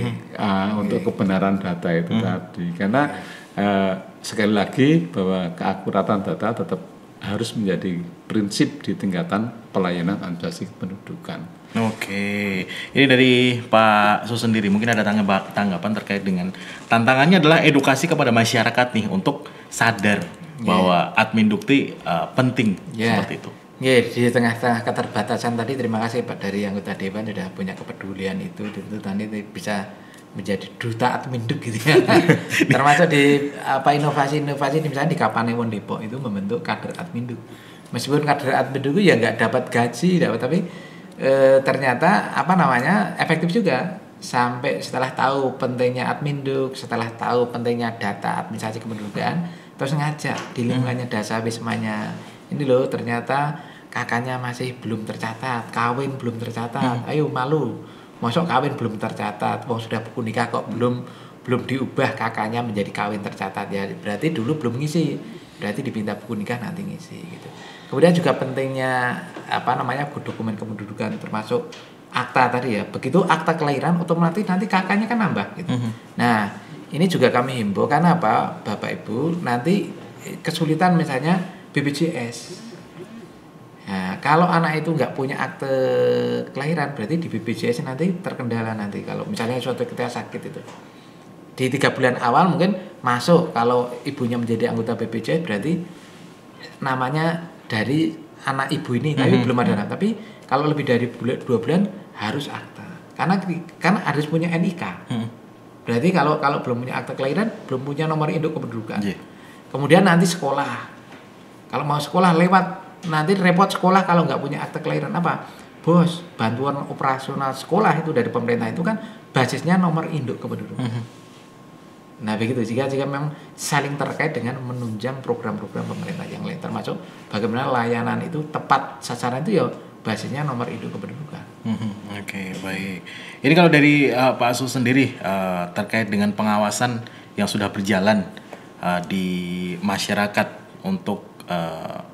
untuk kebenaran data itu tadi. Karena sekali lagi bahwa keakuratan data tetap harus menjadi prinsip di tingkatan pelayanan administrasi kependudukan.
Oke, ini dari Pak Sus sendiri mungkin ada tanggapan terkait dengan tantangannya adalah edukasi kepada masyarakat nih untuk sadar bahwa Admindukti penting seperti itu.
Di tengah-tengah keterbatasan tadi terima kasih Pak dari anggota Dewan sudah punya kepedulian itu tadi bisa menjadi duta Adminduk gitu ya. Termasuk di inovasi-inovasi misalnya di Kapanewon Depok itu membentuk kader Adminduk. Meskipun kader Adminduk ya nggak dapat gaji, tapi ternyata efektif juga sampai setelah tahu pentingnya Adminduk, setelah tahu pentingnya data administrasi kependudukan, terus ngajak di lingkungannya dasa wismanya. Ini loh ternyata kakaknya masih belum tercatat, kawin belum tercatat, ayo malu, masuk kawin belum tercatat, sudah buku nikah kok belum diubah kakaknya menjadi kawin tercatat ya, berarti dulu belum ngisi, berarti dipinta buku nikah nanti ngisi gitu. Kemudian juga pentingnya dokumen kependudukan termasuk akta tadi ya. Begitu akta kelahiran otomatis nanti kakaknya kan nambah gitu. Nah, ini juga kami himbau karena apa? Bapak Ibu nanti kesulitan misalnya BPJS. Nah, kalau anak itu nggak punya akte kelahiran berarti di BPJS nanti terkendala nanti kalau misalnya suatu ketika sakit itu. Di 3 bulan awal mungkin masuk kalau ibunya menjadi anggota BPJS berarti namanya dari anak ibu ini tapi belum ada anak. Tapi kalau lebih dari 2 bulan harus akta karena harus punya NIK. Berarti kalau belum punya akta kelahiran belum punya nomor induk kependudukan. Kemudian nanti sekolah, kalau mau sekolah lewat nanti repot sekolah kalau nggak punya akta kelahiran apa bos, bantuan operasional sekolah itu dari pemerintah itu kan basisnya nomor induk kependudukan. Nah begitu, jika memang saling terkait dengan menunjang program-program pemerintah yang lain, termasuk bagaimana layanan itu tepat sasaran itu ya basisnya nomor induk kependudukan.
Oke, baik. Ini kalau dari Pak Asus sendiri terkait dengan pengawasan yang sudah berjalan di masyarakat untuk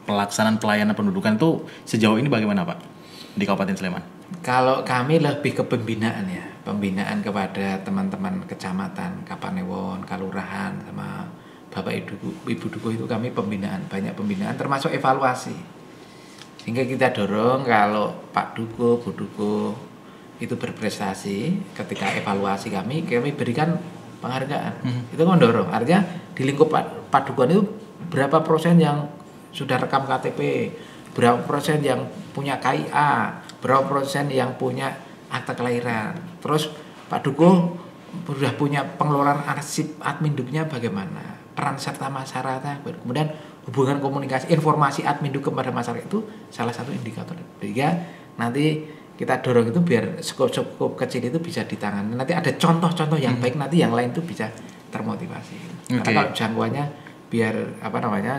pelaksanaan pelayanan pendudukan itu sejauh ini bagaimana Pak di Kabupaten Sleman?
Kalau kami lebih ke pembinaan ya, pembinaan kepada teman-teman kecamatan, Kapanewon, Kalurahan, sama Bapak Ibu Dukuh itu kami banyak pembinaan termasuk evaluasi. Sehingga kita dorong kalau Pak Dukuh, Bu Dukuh itu berprestasi, ketika evaluasi kami berikan penghargaan. Itu mendorong, artinya di lingkup Pak Dukuh itu berapa persen yang sudah rekam KTP, berapa persen yang punya KIA, berapa persen yang punya akta kelahiran. Terus Pak Dukuh sudah punya pengelolaan arsip Adminduknya bagaimana, peran serta masyarakat, kemudian hubungan komunikasi informasi Adminduk kepada masyarakat itu salah satu indikator. Sehingga nanti kita dorong itu biar skop kecil itu bisa ditangani. Nanti ada contoh-contoh yang baik, nanti yang lain itu bisa termotivasi. Karena kalau jangkauannya biar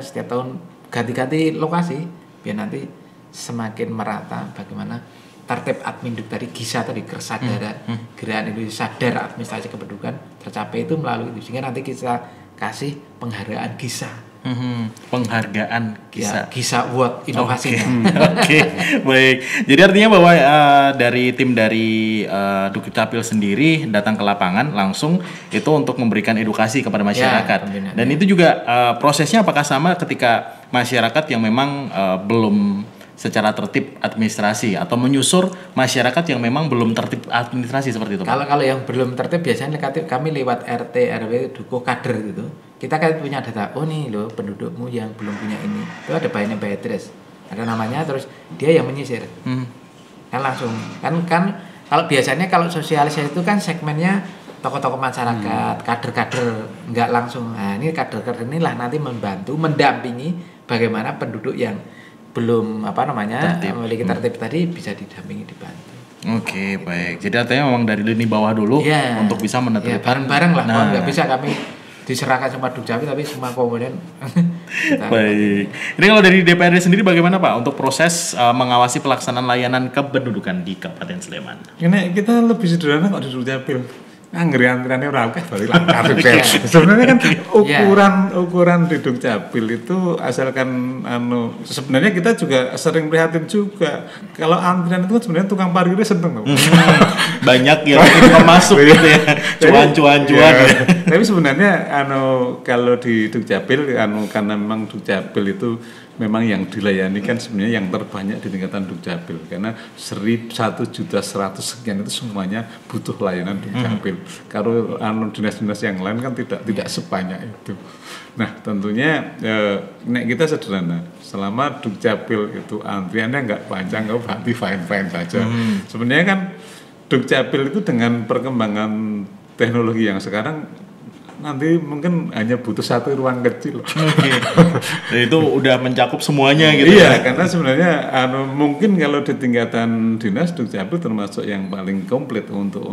setiap tahun ganti-ganti lokasi, biar nanti semakin merata bagaimana tertib Adminduk tadi, GISA tadi, kesadaran Gerakan Indonesia Sadar Administrasi Kependudukan tercapai itu melalui itu. Sehingga nanti kita kasih penghargaan GISA.
Penghargaan GISA.
Ya, GISA Award inovasinya.
Oke. Baik. Jadi artinya bahwa dari tim dari Dukcapil sendiri datang ke lapangan langsung itu untuk memberikan edukasi kepada masyarakat. Dan itu juga prosesnya apakah sama ketika masyarakat yang memang belum secara tertib administrasi atau menyusur masyarakat yang memang belum tertib administrasi seperti itu, Pak?
Kalau yang belum tertib biasanya kami lewat RT, RW, dukuh, kader gitu. Kita kan punya data, oh nih loh pendudukmu yang belum punya ini. Itu ada by name by address. Ada namanya, terus dia yang menyisir. Kan langsung. Kan kalau biasanya kalau sosialisasi itu kan segmennya tokoh-tokoh masyarakat, kader-kader, nggak langsung. Nah, ini kader-kader inilah nanti membantu, mendampingi bagaimana penduduk yang belum memiliki tertib tadi bisa didampingi, dibantu.
Oke, baik. Jadi artinya memang dari lini bawah dulu untuk bisa menertibkan.
Bareng-bareng lah. Kalau nggak bisa kami diserahkan sama Dukcapil, tapi semua kemudian
baik. Ini kalau dari DPRD sendiri bagaimana Pak untuk proses mengawasi pelaksanaan layanan kependudukan di Kabupaten Sleman?
Ini kita lebih sederhana kok di Dukcapil. Anggere antriannya ora akeh bari lancar. Sebenarnya kan ukuran di Dukcapil itu asalkan sebenarnya kita juga sering prihatin juga. Kalau antrian itu kan sebenarnya tukang parkirnya seneng loh.
Banyak yang ingin masuk gitu ya. Cuan.
Tapi sebenarnya kalau di Dukcapil karena memang Dukcapil itu memang yang dilayani kan sebenarnya yang terbanyak di tingkatan Dukcapil karena 1.100.100 sekian itu semuanya butuh layanan Dukcapil. Kalau dinas-dinas yang lain kan tidak sebanyak itu. Nah tentunya nek kita sederhana, selama Dukcapil itu antriannya nggak panjang, nggak berarti fine saja. Sebenarnya kan Dukcapil itu dengan perkembangan teknologi yang sekarang nanti mungkin hanya butuh satu ruang kecil.
Jadi itu udah mencakup semuanya gitu.
Iya, karena sebenarnya mungkin kalau di tingkatan dinas Dukcapil termasuk yang paling komplit untuk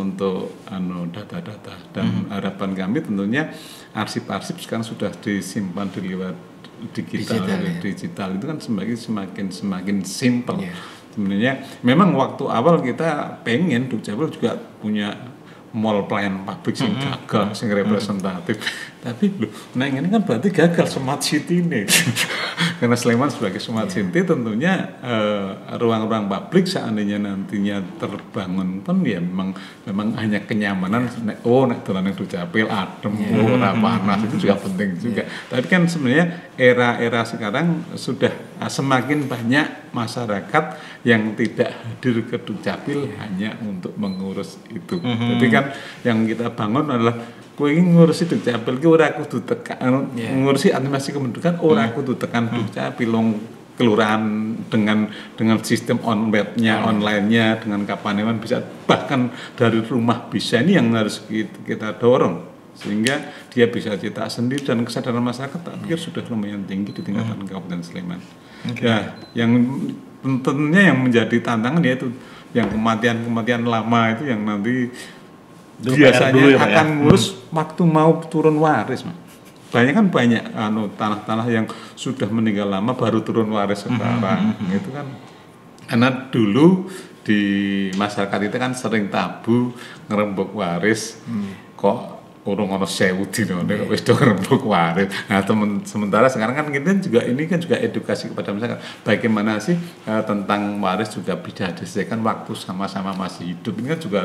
data-data dan harapan kami tentunya arsip-arsip sekarang sudah disimpan di lewat digital itu kan semakin simple. Sebenarnya memang waktu awal kita pengen Dukcapil juga punya mall pelayanan publik sing gagal, sing representatif. Tapi loh, ini kan berarti gagal smart city ini. Karena Sleman sebagai smart city tentunya ruang-ruang publik seandainya nantinya terbangun pun ya memang hanya kenyamanan. Nek dolan nang Dukcapil adem, ora panas itu juga penting juga. Tapi kan sebenarnya era sekarang sudah semakin banyak masyarakat yang tidak hadir ke Dukcapil hanya untuk mengurus itu. Jadi kan yang kita bangun adalah kowe ngurusi Dukcapil ki ora kudu tekan ngurusi administrasi kependudukan ora kudu tekan Dukcapil kelurahan dengan sistem webnya online-nya dengan kapanewon bisa bahkan dari rumah bisa. Ini yang harus kita dorong sehingga dia bisa cetak sendiri dan kesadaran masyarakat tak pikir sudah lumayan tinggi di tingkatan Kabupaten Sleman. Ya, yang tentunya yang menjadi tantangan yaitu yang kematian lama itu yang nanti biasanya akan ngurus waktu mau turun waris, Mas. Banyak tanah-tanah yang sudah meninggal lama baru turun waris sekarang. Itu kan karena dulu di masyarakat itu kan sering tabu ngerembuk waris. Kok urung ana 1000 dina nek wis do ngerembuk waris. Nah, sementara sekarang kan kita juga ini kan juga edukasi kepada masyarakat. Bagaimana sih tentang waris juga bisa diselesaikan waktu sama-sama masih hidup. Ini kan juga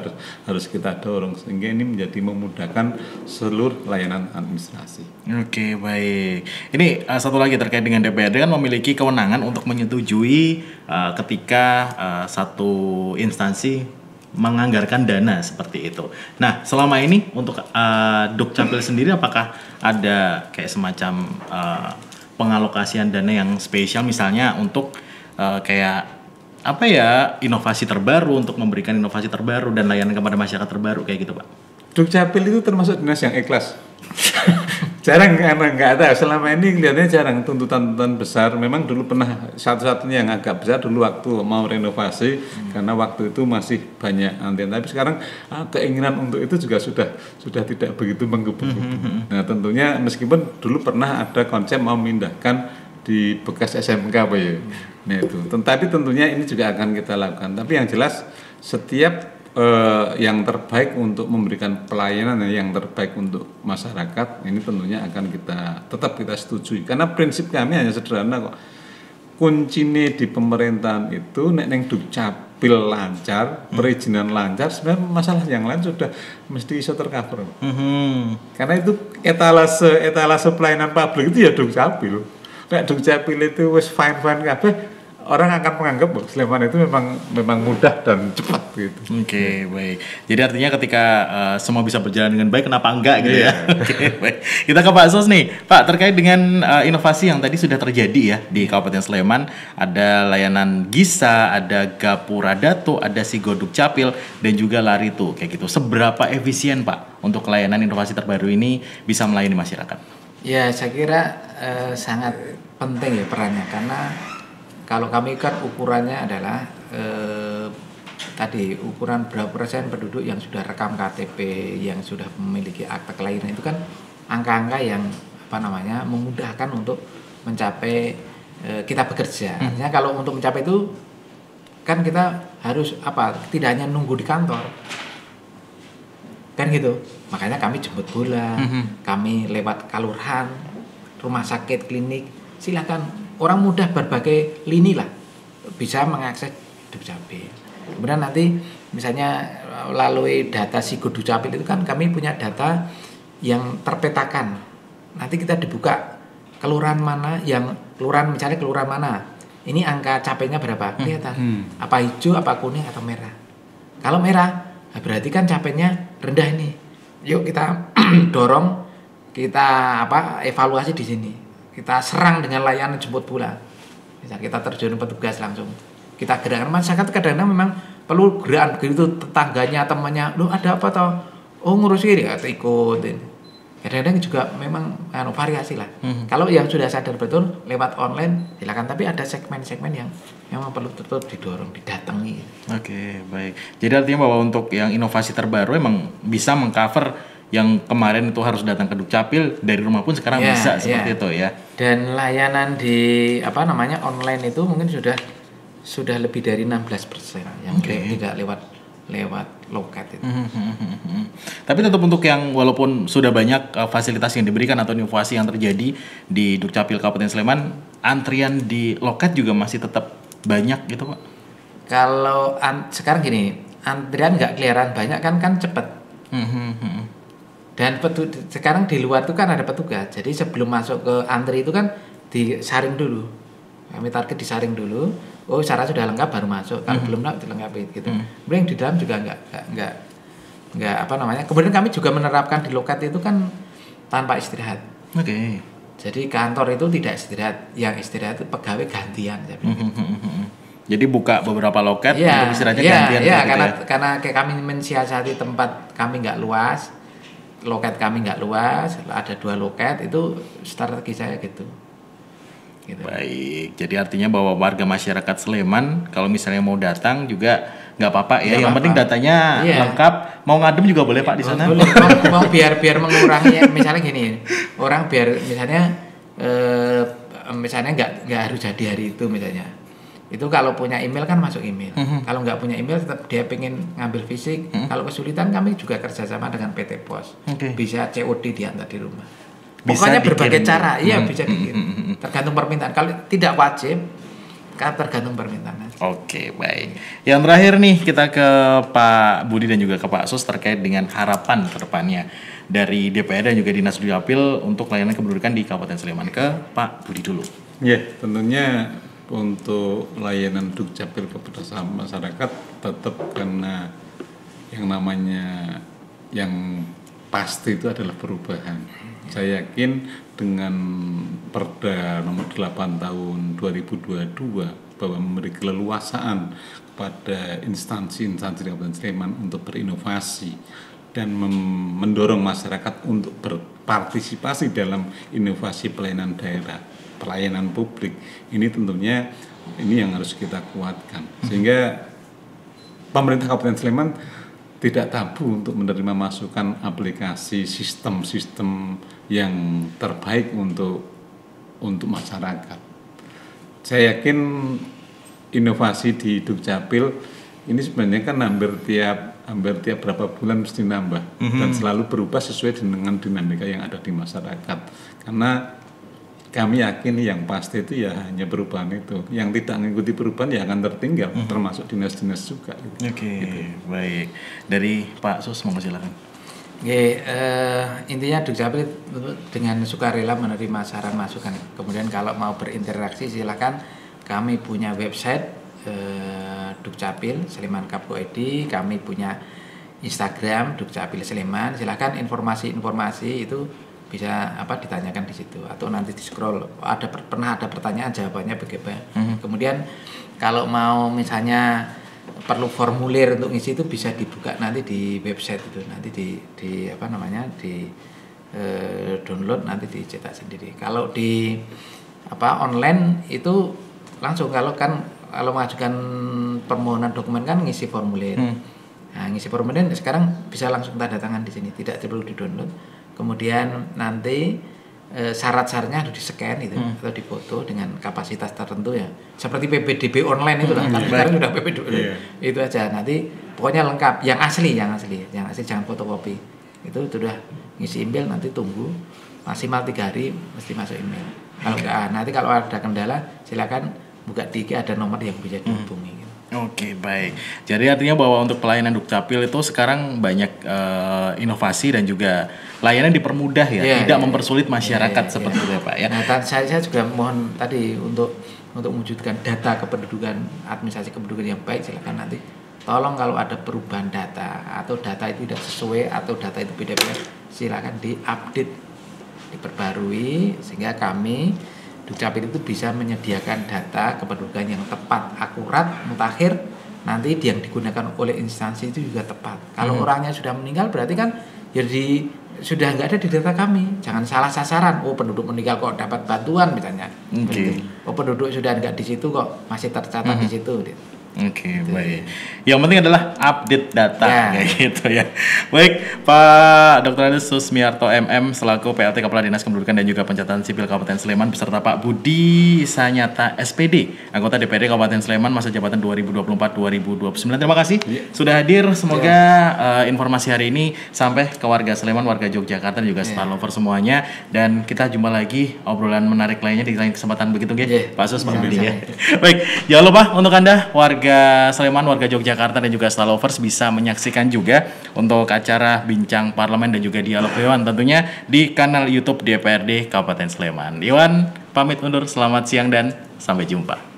harus kita dorong sehingga ini menjadi memudahkan seluruh layanan administrasi.
Oke, baik. Ini satu lagi terkait dengan DPRD kan memiliki kewenangan untuk menyetujui ketika satu instansi menganggarkan dana seperti itu. Nah, selama ini untuk Dukcapil sendiri apakah ada kayak semacam pengalokasian dana yang spesial misalnya untuk inovasi terbaru, untuk memberikan inovasi terbaru dan layanan kepada masyarakat terbaru kayak gitu, Pak?
Dukcapil itu termasuk dinas yang ikhlas. Jarang karena nggak ada selama ini kelihatannya jarang tuntutan besar. Memang dulu pernah satu-satunya yang agak besar dulu waktu mau renovasi karena waktu itu masih banyak antrian. Tapi sekarang keinginan untuk itu juga sudah tidak begitu menggebu-gebu. Nah tentunya meskipun dulu pernah ada konsep mau memindahkan di bekas SMK Pak ya. Nah itu. Tapi tentunya ini juga akan kita lakukan. Tapi yang jelas setiap yang terbaik untuk memberikan pelayanan yang terbaik untuk masyarakat ini tentunya akan tetap kita setujui karena prinsip kami hanya sederhana kok. Kuncinya di pemerintahan itu nek neng Dukcapil lancar, perizinan lancar, sebenarnya masalah yang lain sudah mesti bisa tercover. Karena itu etalase pelayanan publik itu ya Dukcapil. Nek Dukcapil itu wis fine kabeh orang akan menganggap bahwa Sleman itu memang mudah dan cepat gitu.
Oke, baik. Jadi artinya ketika semua bisa berjalan dengan baik, kenapa enggak gitu ya? Oke, baik. Kita ke Pak Sos nih, Pak, terkait dengan inovasi yang tadi sudah terjadi ya di Kabupaten Sleman, ada layanan Gisa, ada Gapura Dato, ada Sigo Dukcapil, dan juga Laritu, kayak gitu. Seberapa efisien Pak untuk layanan inovasi terbaru ini bisa melayani masyarakat?
Ya, saya kira sangat penting ya perannya, karena kalau kami kan ukurannya adalah tadi ukuran berapa persen penduduk yang sudah rekam KTP, yang sudah memiliki akta kelahiran, itu kan angka-angka yang memudahkan untuk mencapai kita bekerja. Artinya kalau untuk mencapai itu kan kita harus tidak hanya nunggu di kantor, kan gitu. Makanya kami jemput bola, kami lewat kalurahan, rumah sakit, klinik, silakan. Orang mudah berbagai lini lah bisa mengakses Dukcapil. Kemudian nanti misalnya melalui data Sigo Dukcapil itu kan kami punya data yang terpetakan. Nanti kita dibuka kelurahan mana misalnya kelurahan mana. Ini angka capainya berapa? Kelihatan. Apa hijau, apa kuning, atau merah. Kalau merah, berarti kan capainya rendah ini. Yuk kita dorong, kita evaluasi di sini. Kita serang dengan layanan jemput bola. Misal kita terjun petugas langsung. Kita gerakan masyarakat kadang-kadang memang perlu gerakan begitu, tetangganya, temannya, lu ada apa toh? Oh ngurus ini, atau ikutin. Kadang-kadang juga memang variasi lah. Kalau yang sudah sadar betul lewat online silakan, tapi ada segmen-segmen yang memang perlu tetap didorong, didatangi.
Oke, baik. Jadi artinya bahwa untuk yang inovasi terbaru emang bisa mengcover yang kemarin itu harus datang ke Dukcapil, dari rumah pun sekarang bisa seperti itu ya.
Dan layanan di online itu mungkin sudah lebih dari 16% yang tidak lewat loket itu.
Tapi tetap untuk yang walaupun sudah banyak fasilitas yang diberikan atau inovasi yang terjadi di Dukcapil Kabupaten Sleman, antrian di loket juga masih tetap banyak gitu Pak?
Kalau sekarang gini, antrian nggak kelihatan banyak kan cepat. Dan sekarang di luar itu kan ada petugas. Jadi sebelum masuk ke antri itu kan disaring dulu. Kami target disaring dulu. Oh, syarat sudah lengkap baru masuk. Kalau belum dilengkapi gitu. Kemudian di dalam juga enggak Kemudian kami juga menerapkan di loket itu kan tanpa istirahat.
Oke.
Jadi kantor itu tidak istirahat. Yang istirahat itu pegawai gantian.
Jadi buka beberapa loket untuk istirahatnya gantian.
Iya, karena kayak kami mensiasati tempat kami nggak luas. Loket kami nggak luas, ada 2 loket, itu strategi saya gitu.
Baik, jadi artinya bahwa warga masyarakat Sleman kalau misalnya mau datang juga nggak apa-apa ya, yang penting datanya lengkap, mau ngadem juga boleh Pak di sana.
Boleh, mau biar mengurangi misalnya gini, orang biar misalnya nggak harus jadi hari itu misalnya. Itu kalau punya email kan masuk email. Kalau nggak punya email tetap dia pengen ngambil fisik. Kalau kesulitan kami juga kerjasama dengan PT Pos. Bisa COD diantar di rumah. Pokoknya berbagai cara. Iya bisa dikirim. Tergantung permintaan. Kalau tidak wajib, tergantung permintaan.
Oke, baik. Yang terakhir nih kita ke Pak Budi dan juga ke Pak Sos terkait dengan harapan ke depannya dari DPR dan juga Dinas Dukcapil untuk layanan kependudukan di Kabupaten Sleman. Ke Pak Budi dulu.
Ya, tentunya untuk layanan Dukcapil kepada masyarakat tetap, karena yang namanya yang pasti itu adalah perubahan. Saya yakin dengan Perda nomor 8 tahun 2022 bahwa memberi keleluasaan kepada instansi-instansi Kabupaten Sleman untuk berinovasi dan mendorong masyarakat untuk berpartisipasi dalam inovasi pelayanan daerah, pelayanan publik, ini tentunya yang harus kita kuatkan, sehingga pemerintah Kabupaten Sleman tidak tabu untuk menerima masukan aplikasi sistem-sistem yang terbaik untuk masyarakat. Saya yakin inovasi di Dukcapil ini sebenarnya kan hampir tiap berapa bulan mesti nambah dan selalu berubah sesuai dengan dinamika yang ada di masyarakat. Karena kami yakin yang pasti itu ya hanya perubahan itu. Yang tidak mengikuti perubahan ya akan tertinggal, termasuk dinas-dinas juga.
Oke, baik. Dari Pak Sus, monggo silakan.
Intinya Dukcapil dengan sukarela menerima saran masukan. Kemudian kalau mau berinteraksi silakan kami punya website Dukcapil Sleman.Kap.Go.id, kami punya Instagram Dukcapil Sleman. Silakan informasi-informasi itu bisa ditanyakan di situ atau nanti di scroll pernah ada pertanyaan jawabannya bagaimana. Kemudian kalau mau misalnya perlu formulir untuk ngisi itu bisa dibuka nanti di website itu, nanti di download, nanti dicetak sendiri. Kalau di online itu langsung kalau mengajukan permohonan dokumen kan ngisi formulir. Nah, ngisi formulir sekarang bisa langsung tanda tangan di sini, tidak perlu di-download. Kemudian nanti syarat-syaratnya harus di-scan itu atau difoto dengan kapasitas tertentu ya. Seperti PPDB online itu lah. Sekarang sudah PPDB. Itu aja. Nanti pokoknya lengkap, yang asli jangan fotokopi. Itu sudah ngisi email, nanti tunggu maksimal 3 hari mesti masuk email. Kalau enggak, nanti kalau ada kendala silakan buka IG, ada nomor yang bisa dihubungi.
Oke, baik. Jadi artinya bahwa untuk pelayanan Dukcapil itu sekarang banyak inovasi dan juga layanan dipermudah ya, tidak mempersulit masyarakat seperti itu ya Pak ya.
Nah, saya juga mohon tadi untuk mewujudkan data kependudukan, administrasi kependudukan yang baik, silakan nanti tolong kalau ada perubahan data atau data itu tidak sesuai atau data itu beda-beda, silakan diupdate, diperbarui sehingga kami Dukcapil itu bisa menyediakan data kependudukan yang tepat, akurat, mutakhir, nanti yang digunakan oleh instansi itu juga tepat. Kalau orangnya sudah meninggal berarti kan jadi sudah nggak ada di data kami. Jangan salah sasaran. Oh, penduduk meninggal kok dapat bantuan misalnya. Oh, penduduk sudah nggak di situ kok masih tercatat di situ.
Oke, baik. Yang penting adalah update data kayak gitu ya. Baik, Pak Dr. Andes Susmiarto MM selaku PLT Kepala Dinas Kependudukan dan juga Pencatatan Sipil Kabupaten Sleman beserta Pak Budi Sanyata SPD, anggota DPRD Kabupaten Sleman masa jabatan 2024-2029. Terima kasih sudah hadir. Semoga informasi hari ini sampai ke warga Sleman, warga Yogyakarta dan juga Star Lover semuanya, dan kita jumpa lagi obrolan menarik lainnya di lain kesempatan begitu Pak Sus, Pak Budi ya. Baik, jangan lupa untuk Anda warga Sleman, warga Yogyakarta dan juga Star Lovers bisa menyaksikan juga untuk acara Bincang Parlemen dan juga Dialog Dewan tentunya di kanal YouTube DPRD Kabupaten Sleman. Iwan pamit undur, selamat siang dan sampai jumpa.